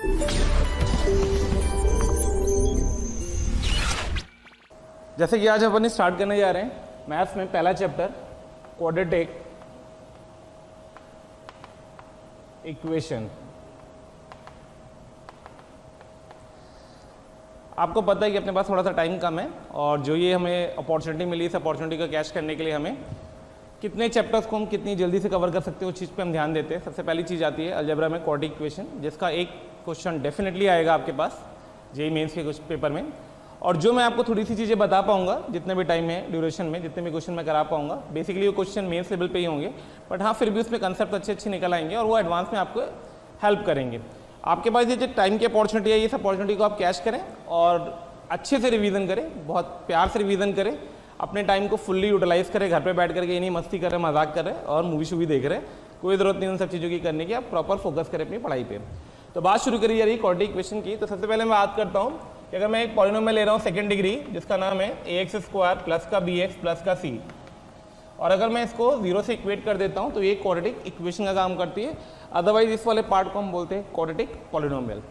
जैसे कि आज अपन स्टार्ट करने जा रहे हैं मैथ्स में पहला चैप्टर क्वाड्रेटिक इक्वेशन। आपको पता है कि अपने पास थोड़ा सा टाइम कम है और जो ये हमें अपॉर्चुनिटी मिली इस अपॉर्चुनिटी को कैच करने के लिए हमें कितने चैप्टर्स को हम कितनी जल्दी से कवर कर सकते हैं उस चीज़ पे हम ध्यान देते हैं। सबसे पहली चीज़ आती है अलजेब्रा में क्वाड्रेटिक इक्वेशन, जिसका एक क्वेश्चन डेफिनेटली आएगा आपके पास जेईई मेंस के कुछ पेपर में। और जो मैं आपको थोड़ी सी चीज़ें बता पाऊंगा जितने भी टाइम है ड्यूरेशन में, जितने भी क्वेश्चन मैं करा पाऊंगा, बेसिकली वो क्वेश्चन मेंस लेवल पे ही होंगे, बट हाँ फिर भी उसमें कंसेप्ट अच्छे निकल आएंगे और वो एडवांस में आपको हेल्प करेंगे। आपके पास ये जो टाइम की अपॉर्चुनिटी है इस अपॉर्चुनिटी को आप कैच करें और अच्छे से रिवीजन करें, बहुत प्यार से रिवीजन करें, अपने टाइम को फुल्ली यूटिलाइज करें, घर पे बैठ करके ये नहीं मस्ती कर रहे, मजाक कर रहे और मूवी शूवी देख रहे, कोई ज़रूरत नहीं उन सब चीज़ों की करने की। आप प्रॉपर फोकस करें अपनी पढ़ाई पे। तो बात शुरू करी जा रही है क्वाड्रेटिक इक्वेशन की। तो सबसे पहले मैं बात करता हूँ कि अगर मैं एक पॉलिनोमियल ले रहा हूँ सेकंड डिग्री जिसका नाम है ax² प्लस का bx प्लस का c, और अगर मैं इसको 0 से इक्वेट कर देता हूँ तो ये क्वाड्रेटिक इक्वेशन का काम करती है। अदरवाइज इस वाले पार्ट को हम बोलते हैं क्वाड्रेटिक पॉलिनोमियल।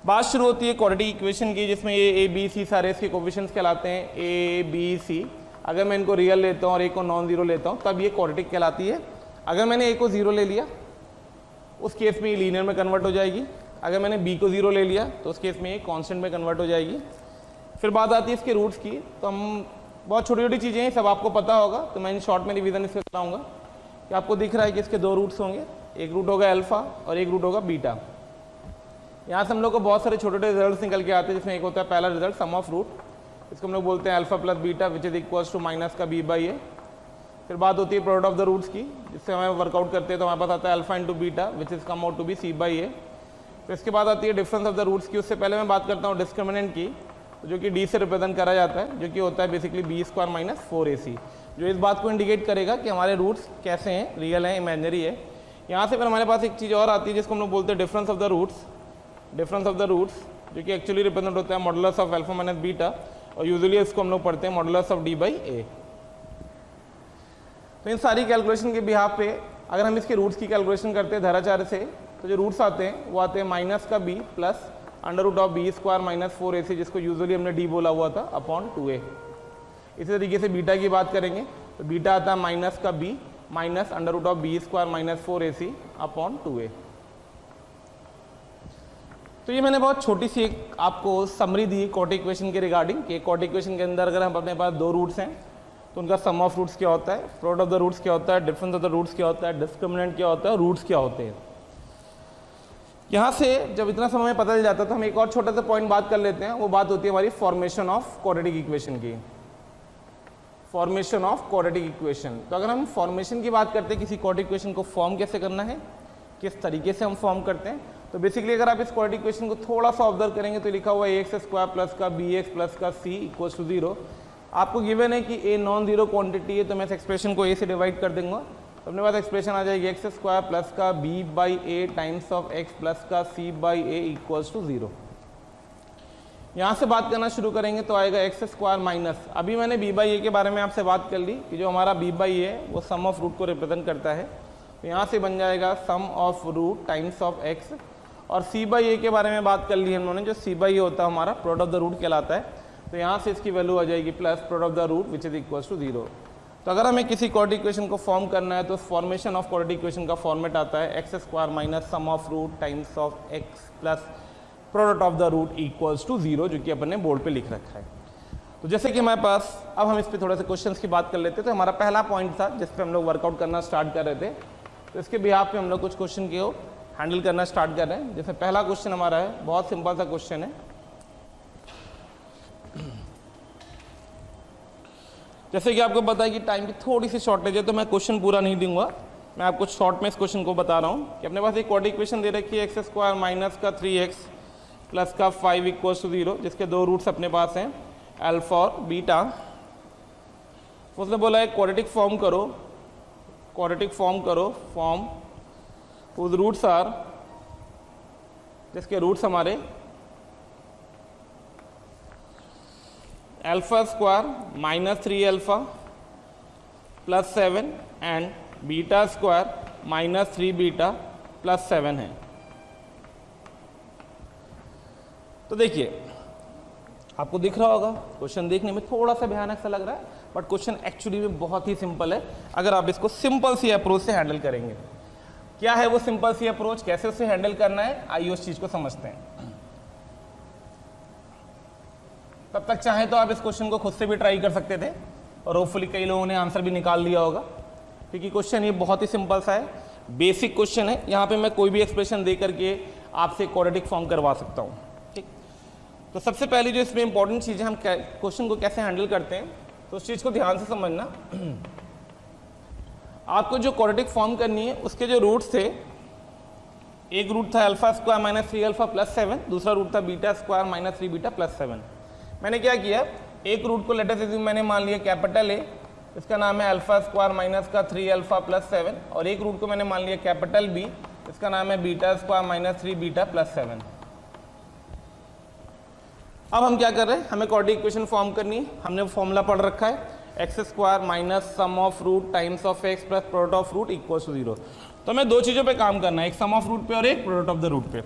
बात शुरू होती है क्वाड्रेटिक इक्वेशन की जिसमें ये a b c सारे इसके कोफिशिएंट्स कहलाते हैं a b c। अगर मैं इनको रियल लेता हूँ और a को नॉन जीरो लेता हूँ तब ये क्वाड्रेटिक कहलाती है। अगर मैंने a को 0 ले लिया उस केस में ये लीनियर में कन्वर्ट हो जाएगी। अगर मैंने b को 0 ले लिया तो उस केस में ये कांस्टेंट में कन्वर्ट हो जाएगी। फिर बात आती है इसके रूट्स की। तो हम बहुत छोटी छोटी चीज़ें हैं, सब आपको पता होगा, तो मैं इन शॉर्ट में रिवीजन इसके कराऊंगा कि आपको दिख रहा है कि इसके दो रूट्स होंगे, एक रूट होगा अल्फा और एक रूट होगा बीटा। यहाँ से हम लोग को बहुत सारे छोटे छोटे रिजल्ट निकल के आते हैं, जिसमें एक होता है पहला रिजल्ट सम ऑफ रूट, इसको हम लोग बोलते हैं alpha plus beta which is equals to minus का b बाई ए। फिर बात होती है प्रोडक्ट ऑफ द रूट्स की, जिससे हमें वर्कआउट करते हैं तो हमारे पास आता है alpha into beta which is come out to be c by A. तो इसके बाद आती है डिफरेंस ऑफ द रूट्स की। उससे पहले मैं बात करता हूँ डिस्क्रिमिनेंट की, जो कि d से रिप्रेजेंट करा जाता है, जो कि होता है बेसिकली b² माइनस 4ac, जो इस बात को इंडिकेट करेगा कि हमारे रूट्स कैसे हैं, रियल हैं, इमेजिनरी है। यहाँ से फिर हमारे पास एक चीज़ और आती है जिसको हम लोग बोलते हैं difference of the roots. Difference of the roots जो कि एक्चुअली रिप्रेजेंट होता है modulus of alpha minus beta, और यूजुअली इसको हम लोग पढ़ते हैं modulus of d by A. तो इन सारी कैलकुलेशन के बिहाफ पे अगर हम इसके रूट्स की कैलकुलेशन करते हैं धराचार्य से, तो जो रूट्स आते हैं वो आते हैं माइनस का b plus under root of b² minus 4ac, जिसको यूजुअली हमने d बोला हुआ था, अपॉन 2a। इसी तरीके से बीटा की बात करेंगे तो बीटा आता है माइनस का b minus under root of b² minus 4ac upon 2a। तो ये मैंने बहुत छोटी सी एक आपको समरी दी क्वाड्रेटिक इक्वेशन के रिगार्डिंग कि क्वाड्रेटिक इक्वेशन के अंदर अगर हम अपने पास दो रूट्स हैं तो उनका सम ऑफ रूट्स क्या होता है, प्रोडक्ट ऑफ द रूट्स क्या होता है, डिफरेंस ऑफ द रूट्स क्या होता है, डिस्क्रिमिनेंट क्या होता है, रूट्स क्या होते हैं। यहाँ से जब इतना समय पता चल जाता है तो हम एक और छोटा सा पॉइंट बात कर लेते हैं। वो बात होती है हमारी फॉर्मेशन ऑफ क्वाड्रेटिक इक्वेशन की। फॉर्मेशन ऑफ क्वाड्रेटिक इक्वेशन, तो अगर हम फॉर्मेशन की बात करते हैं किसी क्वाड्रेटिक इक्वेशन को फॉर्म कैसे करना है, किस तरीके से हम फॉर्म करते हैं, तो बेसिकली अगर आप इस क्वाड्रेटिक इक्वेशन को थोड़ा सा ऑब्जर्व करेंगे तो लिखा हुआ है ax² प्लस का bx प्लस का c इक्वल्स टू 0। आपको गिवन है कि a नॉन जीरो क्वांटिटी है, तो मैं इस एक्सप्रेशन को a से डिवाइड कर दूंगा, तो अपने पास एक्सप्रेशन आ जाएगी x² प्लस का b by A times of x plus का c by A equals to 0। यहाँ से बात करना शुरू करेंगे तो आएगा x² माइनस, अभी मैंने b बाई ए के बारे में आपसे बात कर ली कि जो हमारा b बाई ए है वो सम ऑफ रूट को रिप्रेजेंट करता है, तो यहाँ से बन जाएगा sum of root times of x। और c बाई ए के बारे में बात कर ली हम लोगों ने, जो c बाई ए होता है हमारा प्रोडक्ट ऑफ द रूट कहलाता है, तो यहाँ से इसकी वैल्यू आ जाएगी plus product of the root which is equals to 0। तो अगर हमें किसी क्वाड्रेटिक इक्वेशन को फॉर्म करना है तो फॉर्मेशन ऑफ क्वाड्रेटिक इक्वेशन का फॉर्मेट आता है x² minus sum of root times of x plus product of the root equals to 0, जो कि अपन ने बोर्ड पे लिख रखा है। तो जैसे कि हमारे पास अब हम इस पर थोड़े से क्वेश्चंस की बात कर लेते हैं। तो हमारा पहला पॉइंट था जिस पे हम लोग वर्कआउट करना स्टार्ट कर रहे थे, तो इसके बिहाफ पे हम लोग कुछ क्वेश्चन को हैंडल करना स्टार्ट कर रहे हैं। जैसे पहला क्वेश्चन हमारा है, बहुत सिंपल सा क्वेश्चन है। जैसे कि आपको पता है कि टाइम की थोड़ी सी शॉर्टेज है तो मैं क्वेश्चन पूरा नहीं दूंगा, मैं आपको शॉर्ट में इस क्वेश्चन को बता रहा हूँ कि अपने पास एक क्वाड्रेटिक इक्वेशन दे रखी है x² माइनस का 3x प्लस का 5 इक्वल्स टू 0, जिसके दो रूट्स अपने पास हैं अल्फा और बीटा। उसने बोला है क्वाड्रेटिक फॉर्म करो, क्वाड्रेटिक फॉर्म करो, फॉर्म whose रूट्स आर, जिसके रूट्स हमारे α² minus 3α plus 7 and β² minus 3β plus 7 है। तो देखिए आपको दिख रहा होगा क्वेश्चन देखने में थोड़ा सा भयानक सा लग रहा है, बट क्वेश्चन एक्चुअली में बहुत ही सिंपल है अगर आप इसको सिंपल सी अप्रोच से हैंडल करेंगे। क्या है वो सिंपल सी अप्रोच, कैसे उसे हैंडल करना है, आइए उस चीज को समझते हैं। तब तक चाहे तो आप इस क्वेश्चन को खुद से भी ट्राई कर सकते थे और होपफुली कई लोगों ने आंसर भी निकाल लिया होगा, क्योंकि क्वेश्चन ये बहुत ही सिंपल सा है, बेसिक क्वेश्चन है। यहाँ पे मैं कोई भी एक्सप्रेशन दे करके आपसे क्वाड्रेटिक फॉर्म करवा सकता हूँ। ठीक, तो सबसे पहली जो इसमें इंपॉर्टेंट चीज़ है, हम क्वेश्चन को कैसे हैंडल करते हैं, तो उस चीज़ को ध्यान से समझना। आपको जो क्वाड्रेटिक फॉर्म करनी है उसके जो रूट्स थे, एक रूट था alpha square minus 3 alpha plus 7, दूसरा रूट था beta square minus 3 beta plus 7। मैंने क्या किया, एक रूट को लेटर से मैंने मान लिया कैपिटल ए, इसका नाम है अल्फा स्क्वायर माइनस का 3 अल्फा प्लस 7, और एक रूट को मैंने मान लिया कैपिटल बी, इसका नाम है beta square minus 3 beta plus 7। अब हम क्या कर रहे हैं, हमें क्वाड्रेटिक इक्वेशन फॉर्म करनी है। हमने फॉर्मूला पढ़ रखा है, x square minus sum of root times of X plus product of root equals to 0। तो हमें दो चीज़ों पे काम करना है, एक सम ऑफ रूट पे और एक प्रोडक्ट ऑफ द रूट पे।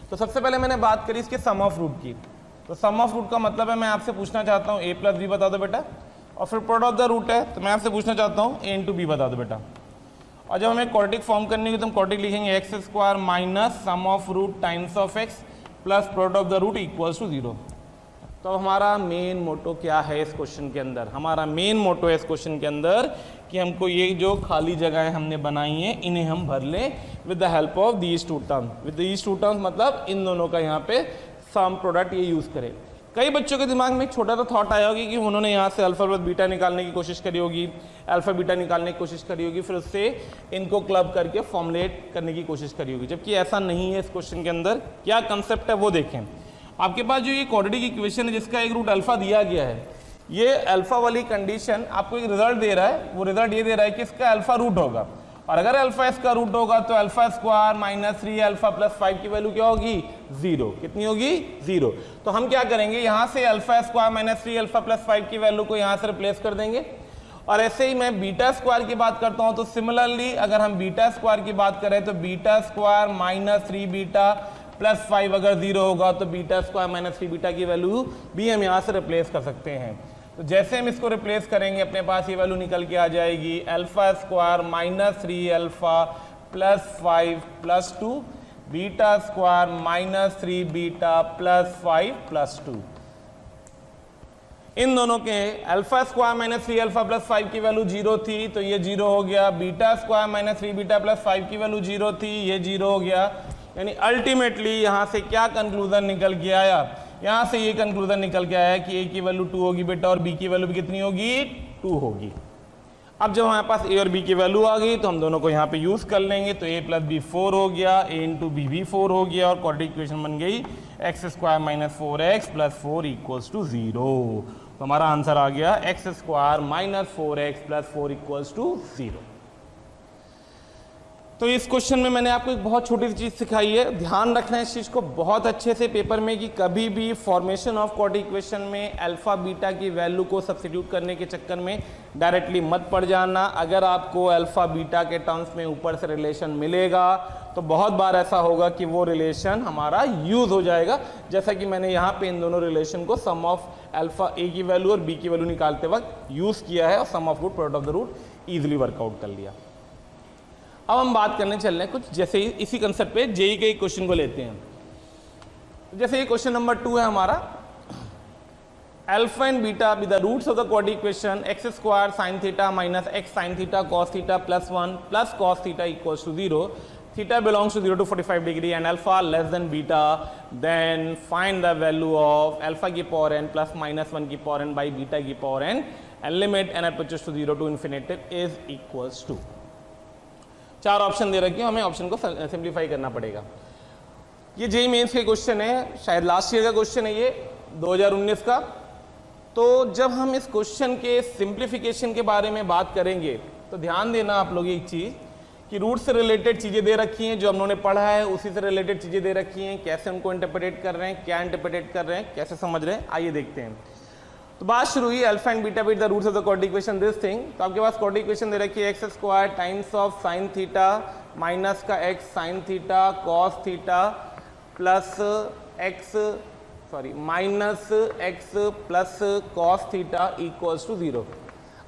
तो सबसे पहले मैंने बात करी इसके सम ऑफ रूट की। तो सम ऑफ रूट का मतलब है, मैं आपसे पूछना चाहता हूँ a प्लस बी बता दो बेटा, और फिर प्रोडक्ट ऑफ द रूट है तो मैं आपसे पूछना चाहता हूँ a इंटू बी बता दो बेटा। और जब हमें क्वाड्रेटिक फॉर्म करनी है तो हम क्वाड्रेटिक लिखेंगे X square minus sum of root times of X plus product of the root equals to 0। तो हमारा मेन मोटो क्या है इस क्वेश्चन के अंदर, हमारा मेन मोटो है इस क्वेश्चन के अंदर कि हमको ये जो खाली जगहें हमने बनाई हैं इन्हें हम भर लें with the help of these two term. With these two terms मतलब इन दोनों का यहाँ पे सम प्रोडक्ट ये यूज़ करें। कई बच्चों के दिमाग में एक छोटा सा थॉट आया होगी कि उन्होंने यहाँ से अल्फा प्लस बीटा निकालने की कोशिश करी होगी, अल्फा बीटा निकालने की कोशिश करी होगी, फिर उससे इनको क्लब करके फॉर्मुलेट करने की कोशिश करी होगी, जबकि ऐसा नहीं है। इस क्वेश्चन के अंदर क्या कंसेप्ट है वो देखें। आपके पास जो ये क्वाड्रेटिक इक्वेशन है जिसका एक रूट अल्फा दिया गया है, ये अल्फा वाली कंडीशन आपको एक रिजल्ट दे रहा है, वो रिजल्ट ये दे रहा है कि इसका अल्फा रूट होगा, और अगर अल्फा इसका रूट होगा तो alpha square minus 3 alpha plus 5 की वैल्यू क्या होगी, 0। कितनी होगी, 0। तो हम क्या करेंगे, यहाँ से alpha square minus 3 alpha plus 5 की वैल्यू को यहाँ से रिप्लेस कर देंगे। और ऐसे ही मैं बीटा स्क्वायर की बात करता हूँ तो सिमिलरली अगर हम बीटा स्क्वायर की बात करें तो beta square minus 3 beta plus 5 अगर 0 होगा तो बीटा स्क्वायर माइनस 3 बीटा की वैल्यू भी हम यहाँ से रिप्लेस कर सकते हैं। तो जैसे हम इसको रिप्लेस करेंगे अपने पास ये वैल्यू निकल के आ जाएगी alpha square minus 3 alpha plus 5 plus 2 beta square minus 3 beta plus 5 plus 2। इन दोनों के alpha square minus 3 alpha plus 5 की वैल्यू 0 थी तो ये 0 हो गया, beta square minus 3 beta plus 5 की वैल्यू 0 थी, ये 0 हो गया। यानी अल्टीमेटली यहाँ से क्या कंक्लूजन निकल के आया, यहाँ से ये कंक्लूजन निकल के आया कि a की वैल्यू 2 होगी बेटा और b की वैल्यू भी कितनी होगी, 2 होगी। अब जब हमारे पास a और b की वैल्यू आ गई तो हम दोनों को यहाँ पे यूज कर लेंगे, तो a प्लस बी 4 हो गया, a इंटू बी भी 4 हो गया, और क्वाड्रेटिक इक्वेशन बन गई x square minus 4x plus 4 equals to 0। तो हमारा आंसर आ गया x square minus 4x plus 4 equals to 0। तो इस क्वेश्चन में मैंने आपको एक बहुत छोटी सी चीज़ सिखाई है, ध्यान रखना है इस चीज़ को बहुत अच्छे से पेपर में कि कभी भी फॉर्मेशन ऑफ क्वाड्रेटिक इक्वेशन में अल्फा बीटा की वैल्यू को सब्स्टिट्यूट करने के चक्कर में डायरेक्टली मत पड़ जाना। अगर आपको अल्फा बीटा के टर्म्स में ऊपर से रिलेशन मिलेगा तो बहुत बार ऐसा होगा कि वो रिलेशन हमारा यूज हो जाएगा, जैसा कि मैंने यहाँ पे इन दोनों रिलेशन को सम ऑफ अल्फा ए की वैल्यू और बी की वैल्यू निकालते वक्त यूज किया है और sum of root product of the root easily work out कर लिया। अब हम बात करने चल रहे हैं कुछ जैसे ही इसी कंसेप्ट पे जेई के क्वेश्चन को लेते हैं। जैसे ये क्वेश्चन नंबर 2 है हमारा, alpha and beta be the roots of the quadratic equation x square sine theta minus x sine theta cos theta plus 1 plus cos theta equals to 0, theta belongs to 0 to 45 degree and alpha less than beta, then find the value of alpha की power n plus minus 1 की power n by beta की power n and limit n approaches to 0 to infinity is equals to. 4 option दे रखे हैं, हमें option को simplify करना पड़ेगा। ये जेईई मेंस के क्वेश्चन है, शायद लास्ट ईयर का क्वेश्चन है ये 2019 का। तो जब हम इस क्वेश्चन के सिंप्लीफिकेशन के बारे में बात करेंगे तो ध्यान देना आप लोग एक चीज़ कि रूट से रिलेटेड चीज़ें दे रखी हैं, जो हम लोगों ने पढ़ा है उसी से रिलेटेड चीज़ें दे रखी हैं, कैसे उनको इंटरप्रेट कर रहे हैं, क्या इंटरप्रेट कर रहे हैं, कैसे समझ रहे हैं, आइए देखते हैं। तो बात शुरू हुई alpha and beta with the roots of the quadratic equation this thing. तो आपके पास क्वाड्रेटिक इक्वेशन दे रखी है x square times of sine theta minus का x sine theta cos theta plus x sorry minus x plus cos theta equals to 0।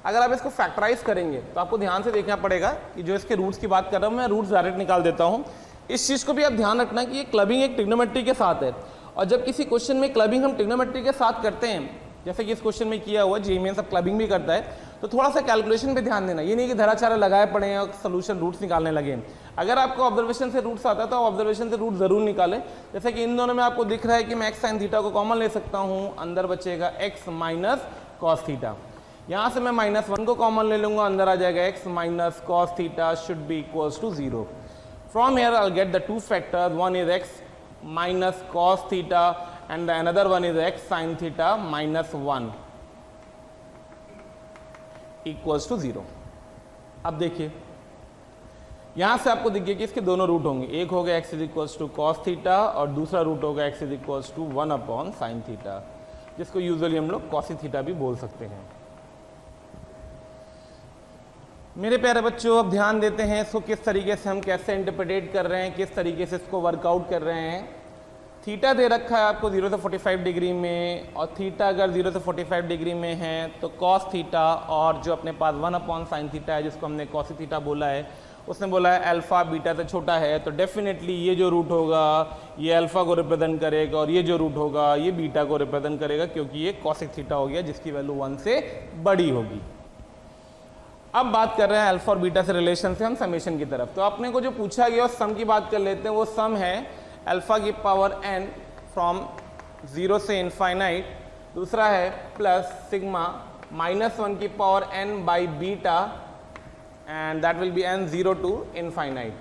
अगर आप इसको फैक्टराइज करेंगे तो आपको ध्यान से देखना पड़ेगा कि जो इसके रूट्स की बात कर रहा हूँ मैं रूट्स डायरेक्ट निकाल देता हूँ। इस चीज़ को भी आप ध्यान रखना कि ये क्लबिंग एक ट्रिग्नोमेट्री के साथ है, और जब किसी क्वेश्चन में क्लबिंग हम ट्रिग्नोमेट्री के साथ करते हैं, जैसे कि इस क्वेश्चन में किया हुआ जेईई मेंस सब क्लबिंग भी करता है, तो थोड़ा सा कैलकुलेशन पे ध्यान देना। ये नहीं कि धराचारा लगाए पड़े हैं और सोल्यूशन रूट्स निकालने लगे। अगर आपको ऑब्जर्वेशन से रूट्स आता है तो ऑब्जर्वेशन से रूट जरूर निकालें। जैसे कि इन दोनों में आपको दिख रहा है कि मैं एक्स साइन थीटा को कॉमन ले सकता हूँ, अंदर बचेगा एक्स माइनस कॉस थीटा। यहाँ से मैं -1 को कॉमन ले लूंगा, अंदर आ जाएगा x minus cos theta should be equals to 0। From here I will get the two factors, one is x minus cos theta and the another one is x sin theta minus 1 equals to 0। अब देखिए यहां से आपको दिख गया कि इसके दोनों रूट होंगे, एक होगा x is equals to cos theta और दूसरा रूट होगा x is equals to 1 upon sine theta, जिसको यूजुअली हम लोग कॉसी थीटा भी बोल सकते हैं। मेरे प्यारे बच्चों अब ध्यान देते हैं इसको किस तरीके से हम कैसे इंटरप्रेट कर रहे हैं, किस तरीके से इसको वर्कआउट कर रहे हैं। थीटा दे रखा है आपको 0 से 45 डिग्री में, और थीटा अगर 0 से 45 डिग्री में है तो कॉस थीटा और जो अपने पास 1 अपॉन साइन थीटा है जिसको हमने कॉसी थीटा बोला है, उसने बोला है अल्फा बीटा से छोटा है, तो डेफिनेटली ये जो रूट होगा ये अल्फा को रिप्रेजेंट करेगा और ये जो रूट होगा ये बीटा को रिप्रेजेंट करेगा, क्योंकि ये कॉसिक थीटा हो गया जिसकी वैल्यू 1 से बड़ी होगी। अब बात कर रहे हैं अल्फा और बीटा से रिलेशन से हम समेशन की तरफ। तो आपने को जो पूछा गया उस सम की बात कर लेते हैं। वो सम है अल्फा की पावर n फ्रॉम 0 से इनफाइनाइट, दूसरा है प्लस सिग्मा -1 की power n by beta and that will be n 0 to infinite.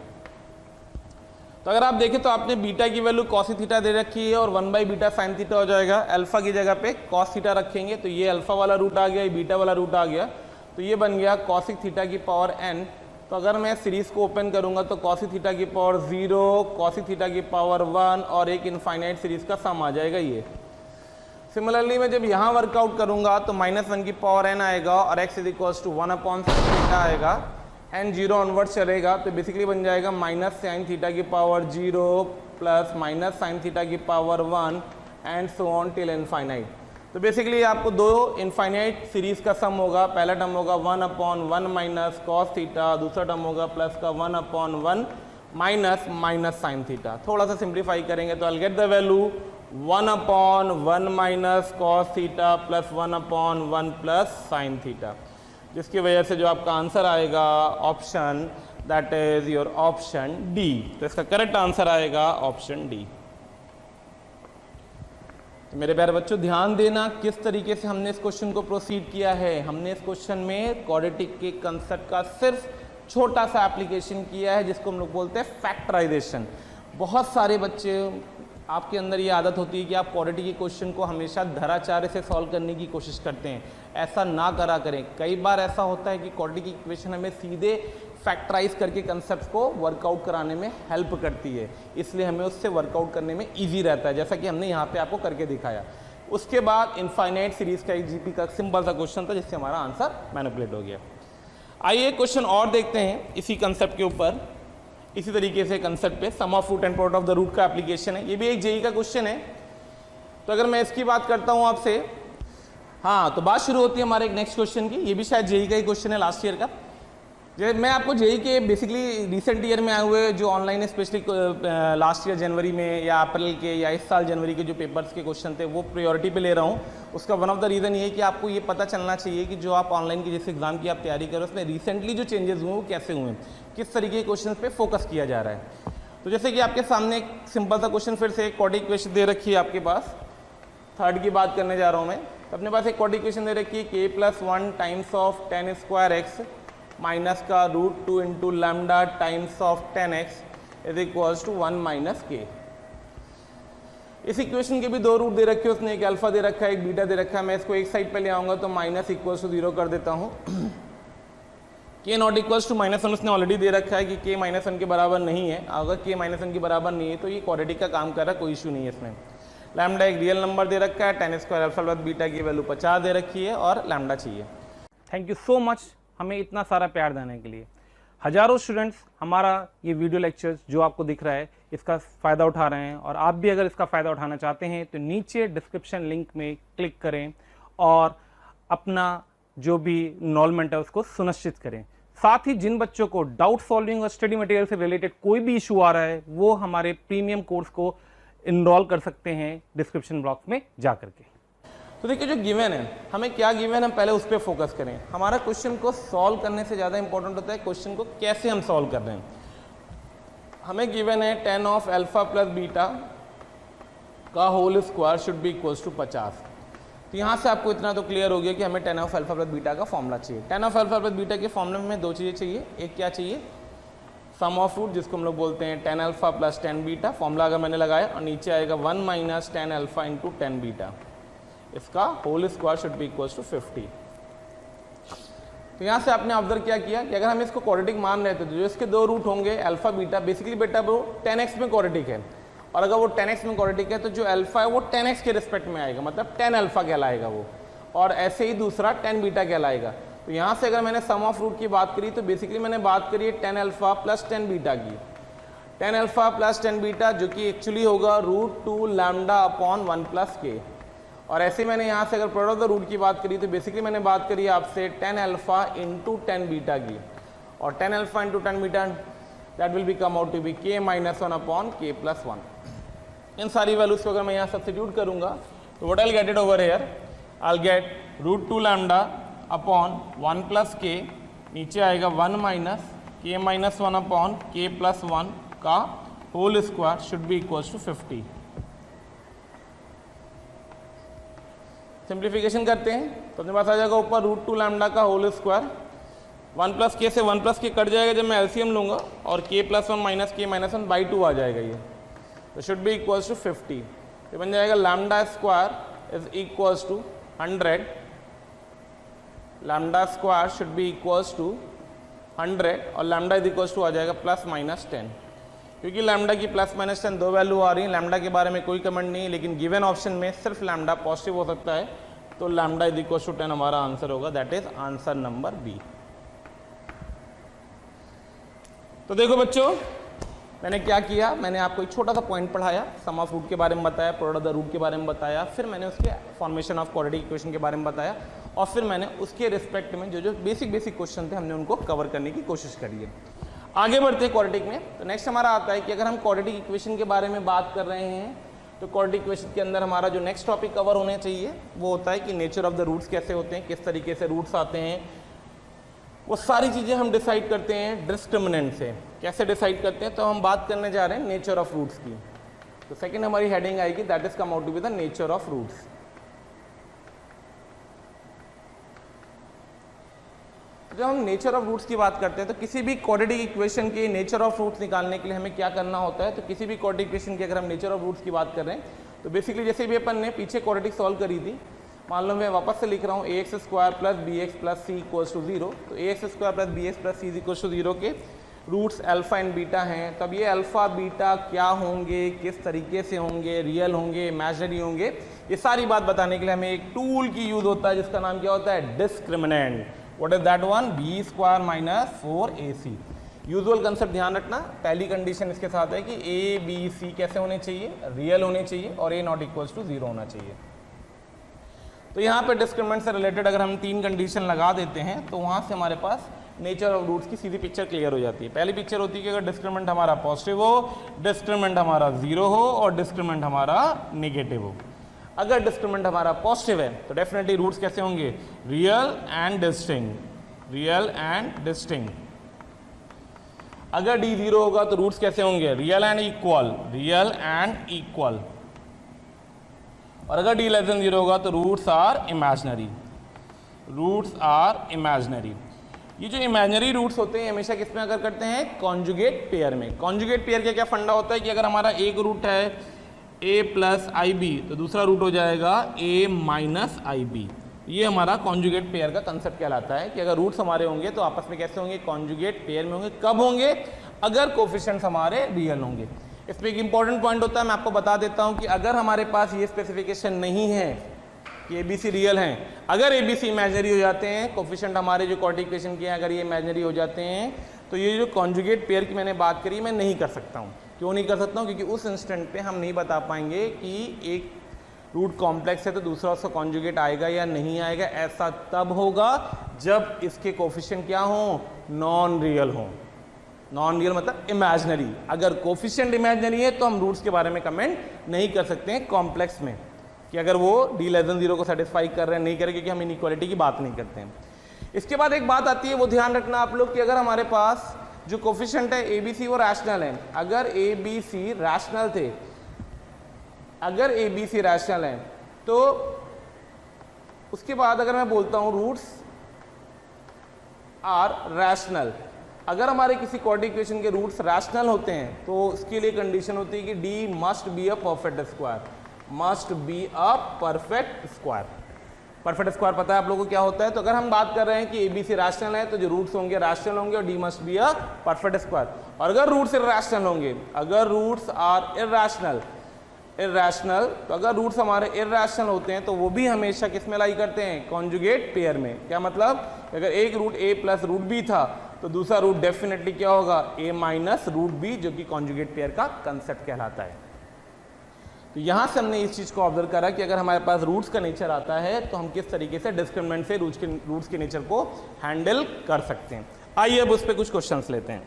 तो अगर आप देखें तो आपने बीटा की वैल्यू कॉसी थीटा दे रखी है और 1 बाई बीटा साइन थीटा हो जाएगा। अल्फा की जगह पे कॉस थीटा रखेंगे तो ये अल्फा वाला रूट आ गया, ये बीटा वाला रूट आ गया, तो ये बन गया कॉसिक थीटा की पावर n। तो अगर मैं सीरीज को ओपन करूंगा तो कॉसिक थीटा की पावर 0, कॉसिक थीटा की पावर 1 और एक इनफाइनाइट सीरीज का सम आ जाएगा ये। सिमिलरली मैं जब यहाँ वर्कआउट करूंगा तो -1 की पावर n आएगा और x is equals to 1 upon sine theta आएगा, n 0 ऑनवर्ड चलेगा तो बेसिकली बन जाएगा माइनस साइन थीटा की power 0 plus minus sine theta की power 1 and so on till infinite. तो बेसिकली आपको दो इनफाइनाइट सीरीज का सम होगा। पहला टर्म होगा 1 अपॉन 1 माइनस कॉस थीटा, दूसरा टर्म होगा प्लस का 1 अपॉन 1 माइनस साइन थीटा। थोड़ा सा सिंप्लीफाई करेंगे तो आई will get the value 1 upon 1 minus cos theta plus 1 upon 1 plus sine theta, जिसकी वजह से जो आपका आंसर आएगा option that is your option D. तो इसका करेक्ट आंसर आएगा ऑप्शन डी। तो मेरे प्यारे बच्चों ध्यान देना किस तरीके से हमने इस क्वेश्चन को प्रोसीड किया है। हमने इस क्वेश्चन में क्वाड्रेटिक के कंसेप्ट का सिर्फ छोटा सा एप्लीकेशन किया है जिसको हम लोग बोलते हैं फैक्टराइजेशन। बहुत सारे बच्चे आपके अंदर ये आदत होती है कि आप क्वाड्रेटिक के क्वेश्चन को हमेशा धराचार्य से सॉल्व करने की कोशिश करते हैं, ऐसा ना करा करें। कई बार ऐसा होता है कि क्वाड्रेटिक इक्वेशन हमें सीधे फैक्टराइज करके कंसेप्ट को वर्कआउट कराने में हेल्प करती है, इसलिए हमें उससे वर्कआउट करने में इजी रहता है, जैसा कि हमने यहाँ पे आपको करके दिखाया। उसके बाद इनफाइनाइट सीरीज का एक जीपी का सिंपल सा क्वेश्चन था जिससे हमारा आंसर मैनिपुलेट हो गया। आइए क्वेश्चन और देखते हैं इसी कंसेप्ट के ऊपर। इसी तरीके से कंसेप्ट पे sum of root and product of the root का एप्लीकेशन है। ये भी एक जेईई का क्वेश्चन है। तो अगर मैं इसकी बात करता हूँ आपसे, हाँ, तो बात शुरू होती है हमारे एक नेक्स्ट क्वेश्चन की। ये भी शायद जेईई का ही क्वेश्चन है लास्ट ईयर का। मैं आपको जेईई के बेसिकली रिसेंट ईयर में आए हुए जो ऑनलाइन स्पेशली लास्ट ईयर जनवरी में या अप्रैल के या इस साल जनवरी के जो पेपर्स के क्वेश्चन थे वो प्रायोरिटी पे ले रहा हूँ। उसका वन ऑफ द रीज़न ये है कि आपको ये पता चलना चाहिए कि जो आप ऑनलाइन की जिस एग्जाम की आप तैयारी कर रहे हो उसमें रिसेंटली जो चेंजेस हुए वो कैसे हुए, किस तरीके के क्वेश्चन पे फोकस किया जा रहा है। तो जैसे कि आपके सामने एक सिंपल सा क्वेश्चन फिर से एक क्वाड्रेटिक इक्वेशन दे रखी है आपके पास। थर्ड की बात करने जा रहा हूँ मैं। तो अपने पास एक क्वाड्रेटिक इक्वेशन दे रखी है k+1 times of tan square x minus का √2 into lambda times of 10x is equals to 1 minus k. इस इक्वेशन के भी दो रूट दे रखे हैं उसने, एक अल्फा दे रखा है एक बीटा दे रखा है। मैं इसको एक साइड पे ले आऊंगा तो माइनस इक्वल्स टू 0 कर देता हूँ। k नॉट इक्वल्स टू -1 उसने ऑलरेडी दे रखा है कि k -1 के बराबर नहीं है। अगर k -1 के बराबर नहीं है तो ये क्वाड्रेटिक का काम कर रहा है, कोई इशू नहीं है इसमें। लैम्डा एक रियल नंबर दे रखा है, tan square alpha plus beta की वैल्यू 50 दे रखी है और लैम्डा चाहिए। थैंक यू सो मच हमें इतना सारा प्यार देने के लिए। हजारों स्टूडेंट्स हमारा ये वीडियो लेक्चर्स जो आपको दिख रहा है इसका फ़ायदा उठा रहे हैं, और आप भी अगर इसका फ़ायदा उठाना चाहते हैं तो नीचे डिस्क्रिप्शन लिंक में क्लिक करें और अपना जो भी इनरोलमेंट है उसको सुनिश्चित करें। साथ ही जिन बच्चों को डाउट सॉल्विंग और स्टडी मटेरियल से रिलेटेड कोई भी इशू आ रहा है वो हमारे प्रीमियम कोर्स को इनरोल कर सकते हैं डिस्क्रिप्शन बॉक्स में जा करके। तो देखिए जो गिवन है, हमें क्या गिवन है हम पहले उस पर फोकस करें। हमारा क्वेश्चन को सॉल्व करने से ज़्यादा इंपॉर्टेंट होता है क्वेश्चन को कैसे हम सॉल्व कर रहे हैं। हमें गिवन है tan of alpha plus beta का whole square should be equals to 50। तो यहाँ से आपको इतना तो क्लियर हो गया कि हमें tan of alpha plus beta का फॉर्मूला चाहिए। tan of alpha plus beta के फॉर्मूले में हमें दो चीज़ें चाहिए। एक क्या चाहिए, सम ऑफ रूट, जिसको हम लोग बोलते हैं tan alpha plus tan beta. Formula अगर मैंने लगाया और नीचे आएगा 1 minus tan alpha into tan beta, इसका whole square should be equals to 50। तो यहाँ से आपने ऑब्जर्व क्या किया कि अगर हम इसको क्वाड्रेटिक मान रहे थे तो जो इसके दो रूट होंगे अल्फा बीटा, बेसिकली बेटा वो 10x में क्वाड्रेटिक है, और अगर वो 10x में क्वाड्रेटिक है तो जो अल्फा है वो 10x के रिस्पेक्ट में आएगा, मतलब tan अल्फा कहलाएगा वो, और ऐसे ही दूसरा tan बीटा कहलाएगा। तो यहाँ से अगर मैंने सम ऑफ रूट की बात करी तो बेसिकली मैंने बात करी है tan alpha plus tan beta की। tan alpha plus tan beta जो कि एक्चुअली होगा √2 लैम्डा अपॉन 1 प्लस के, और ऐसे मैंने यहाँ से अगर प्रोडक्ट ऑफ द रूट की बात करी तो बेसिकली मैंने बात करी आपसे tan alpha into tan beta की, और tan alpha into tan beta that will be come out to be k minus 1 upon k plus 1। इन सारी वैल्यूज को अगर मैं यहाँ सब्स्टिट्यूट करूँगा तो what I get it over here, I get √2 lambda upon 1 plus k, नीचे आएगा 1 minus k minus 1 upon k plus 1 का whole square should be equals to 50। Simplification करते हैं तो अपने पास आ जाएगा ऊपर √2 लैम्डा का होल स्क्वायर, 1 प्लस के से 1 प्लस के कट जाएगा जब मैं एलसीएम लूँगा, और k plus 1 minus k minus 1 by 2 आ जाएगा ये, तो शुड बी इक्वल्स टू 50। ये बन जाएगा lambda square is equals to 100, lambda square should be equals to 100, और लैम्डा इज इक्वल्स टू आ जाएगा प्लस माइनस 10। क्योंकि लैम्डा की प्लस माइनस 10 दो वैल्यू आ रही है, लैम्डा के बारे में कोई कमेंट नहीं है, लेकिन गिवन ऑप्शन में सिर्फ लैम्डा पॉजिटिव हो सकता है, तो लैम्डा इज इक्वल टू 10 हमारा आंसर होगा, that is answer number B. तो देखो बच्चों मैंने क्या किया, मैंने आपको एक छोटा सा पॉइंट पढ़ाया, सम ऑफ रूट के बारे में बताया, प्रोडक्ट ऑफ द रूट के बारे में बताया, फिर मैंने उसके फॉर्मेशन ऑफ क्वाड्रेटिक इक्वेशन के बारे में बताया, और फिर मैंने उसके रिस्पेक्ट में जो जो बेसिक क्वेश्चन थे हमने उनको कवर करने की कोशिश करी है। आगे बढ़ते हैं क्वाड्रेटिक में। तो नेक्स्ट हमारा आता है कि अगर हम क्वाड्रेटिक इक्वेशन के बारे में बात कर रहे हैं तो क्वाड्रेटिक इक्वेशन के अंदर हमारा जो नेक्स्ट टॉपिक कवर होने चाहिए वो होता है कि नेचर ऑफ द रूट्स कैसे होते हैं, किस तरीके से रूट्स आते हैं, वो सारी चीज़ें हम डिसाइड करते हैं डिस्क्रिमिनेंट से। कैसे डिसाइड करते हैं, तो हम बात करने जा रहे हैं नेचर ऑफ रूट्स की। तो सेकेंड हमारी हेडिंग आएगी that is come out to be the nature of roots. जब हम नेचर ऑफ रूट्स की बात करते हैं तो किसी भी क्वाड्रेटिक इक्वेशन के नेचर ऑफ रूट्स निकालने के लिए हमें क्या करना होता है, तो किसी भी क्वाड्रेटिक इक्वेशन की अगर हम नेचर ऑफ रूट्स की बात कर रहे हैं तो बेसिकली जैसे भी अपन ने पीछे क्वाड्रेटिक सॉल्व करी थी, मान लो मैं वापस से लिख रहा हूँ ax square plus b x plus c equals to 0, तो ax square plus b x plus c equals to 0 के रूट्स अल्फा एंड बीटा हैं। तब ये अल्फा बीटा क्या होंगे, किस तरीके से होंगे, रियल होंगे, इमेजिनरी होंगे, ये सारी बात बताने के लिए हमें एक टूल की यूज होता है जिसका नाम क्या होता है, discriminant. What is that one, b square minus 4ac। Usual concept ध्यान रखना, पहली कंडीशन इसके साथ है कि ए बी सी कैसे होने चाहिए, रियल होने चाहिए, और ए नॉट इक्वल्स टू 0 होना चाहिए। तो यहाँ पे डिस्क्रिमिनेंट से रिलेटेड अगर हम 3 कंडीशन लगा देते हैं तो वहाँ से हमारे पास नेचर ऑफ रूट्स की सीधी पिक्चर क्लियर हो जाती है। पहली पिक्चर होती है कि अगर डिस्क्रिमिनेंट हमारा पॉजिटिव हो, डिस्क्रिमिनेंट हमारा 0 हो, और डिस्क्रिमिनेंट हमारा नेगेटिव हो। अगर डिस्क्रिमिनेंट हमारा पॉजिटिव है तो डेफिनेटली रूट्स कैसे होंगे, real and distinct, real and distinct. अगर डी 0 होगा तो रूट्स कैसे होंगे, real and equal, real and equal. और अगर डी लेस देन 0 होगा तो roots are imaginary, roots are imaginary. ये जो इमेजिनरी रूट्स होते हैं हमेशा किस में अगर करते हैं, कॉन्जुगेट पेयर में। कॉन्जुगेट पेयर का क्या फंडा होता है कि अगर हमारा एक रूट है a प्लस आई बी तो दूसरा रूट हो जाएगा a माइनस आई बी। ये हमारा कॉन्जुगेट पेयर का कंसेप्ट कहलाता है कि अगर रूट्स हमारे होंगे तो आपस में कैसे होंगे, कॉन्जुगेट पेयर में होंगे। कब होंगे, अगर कोफिशिएंट्स हमारे रियल होंगे। इसमें एक इंपॉर्टेंट पॉइंट होता है, मैं आपको बता देता हूं कि अगर हमारे पास ये स्पेसिफिकेशन नहीं है कि ए बी सी रियल हैं, अगर ए बी सी इमेजिनरी हो जाते हैं, कोफिशिएंट हमारे जो क्वाड्रेटिक इक्वेशन के हैं अगर ये इमेजिनरी हो जाते हैं तो ये जो कॉन्जुगेट पेयर की मैंने बात करी मैं नहीं कर सकता हूँ। क्यों नहीं कर सकता हूँ? क्योंकि उस इंस्टेंट पे हम नहीं बता पाएंगे कि एक रूट कॉम्प्लेक्स है तो दूसरा उसका कॉन्जुगेट आएगा या नहीं आएगा। ऐसा तब होगा जब इसके कोफिशिएंट क्या हो, नॉन रियल हो। नॉन रियल मतलब इमेजिनरी। अगर कोफिशिएंट इमेजिनरी है तो हम रूट्स के बारे में कमेंट नहीं कर सकते हैं कॉम्प्लेक्स में, कि अगर वो d<0 को सेटिस्फाई कर रहे हैं नहीं करें, क्योंकि हम इनइक्वालिटी की बात नहीं करते हैं। इसके बाद एक बात आती है, वो ध्यान रखना आप लोग, कि अगर हमारे पास जो कोफिशिएंट है ABC वो रैशनल है, अगर ABC रैशनल थे, अगर ABC रैशनल है तो उसके बाद अगर मैं बोलता हूं रूट्स आर रैशनल, अगर हमारे किसी क्वाड्रेटिक इक्वेशन के रूट्स रैशनल होते हैं तो उसके लिए कंडीशन होती है कि D must be a perfect square, must be a perfect square. Perfect square पता है आप लोगों को क्या होता है? तो अगर हम बात कर रहे हैं कि ABC रैशनल है तो जो रूट्स होंगे रैशनल होंगे और D must be a perfect square. और अगर रूट्स इरैशनल होंगे, अगर रूट्स आर इरैशनल, तो अगर रूट्स हमारे इरैशनल होते हैं तो वो भी हमेशा किस में लाई करते हैं? कॉन्जुगेट पेयर में। क्या मतलब? अगर एक root A plus root B था तो दूसरा रूट डेफिनेटली क्या होगा? A माइनस रूट B, जो कि कॉन्जुगेट पेयर का कंसेप्ट कहलाता है। तो यहां से हमने इस चीज को ऑब्जर्व करा कि अगर हमारे पास रूट्स का नेचर आता है तो हम किस तरीके से डिस्क्रिमिनेंट से रूट्स के नेचर को हैंडल कर सकते हैं। आइए अब उस पर कुछ क्वेश्चंस लेते हैं।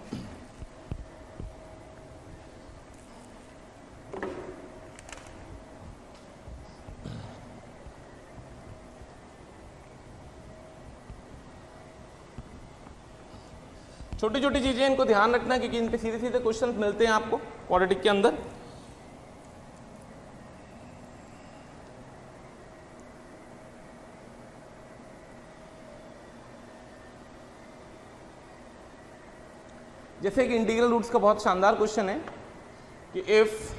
छोटी छोटी चीजें इनको ध्यान रखना, क्योंकि इन पे सीधे सीधे क्वेश्चंस मिलते हैं आपको क्वाड्रेटिक के अंदर। जैसे कि इंटीग्रल रूट्स का बहुत शानदार क्वेश्चन है कि if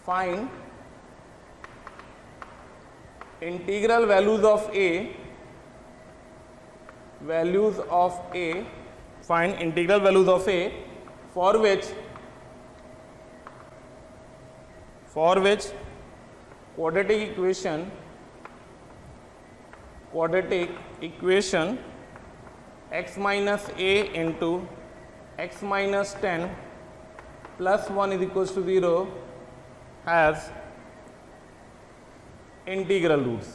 find integral values of a, find integral values of a for which quadratic equation x minus a into x minus 10 plus 1 is equals to 0 has integral roots.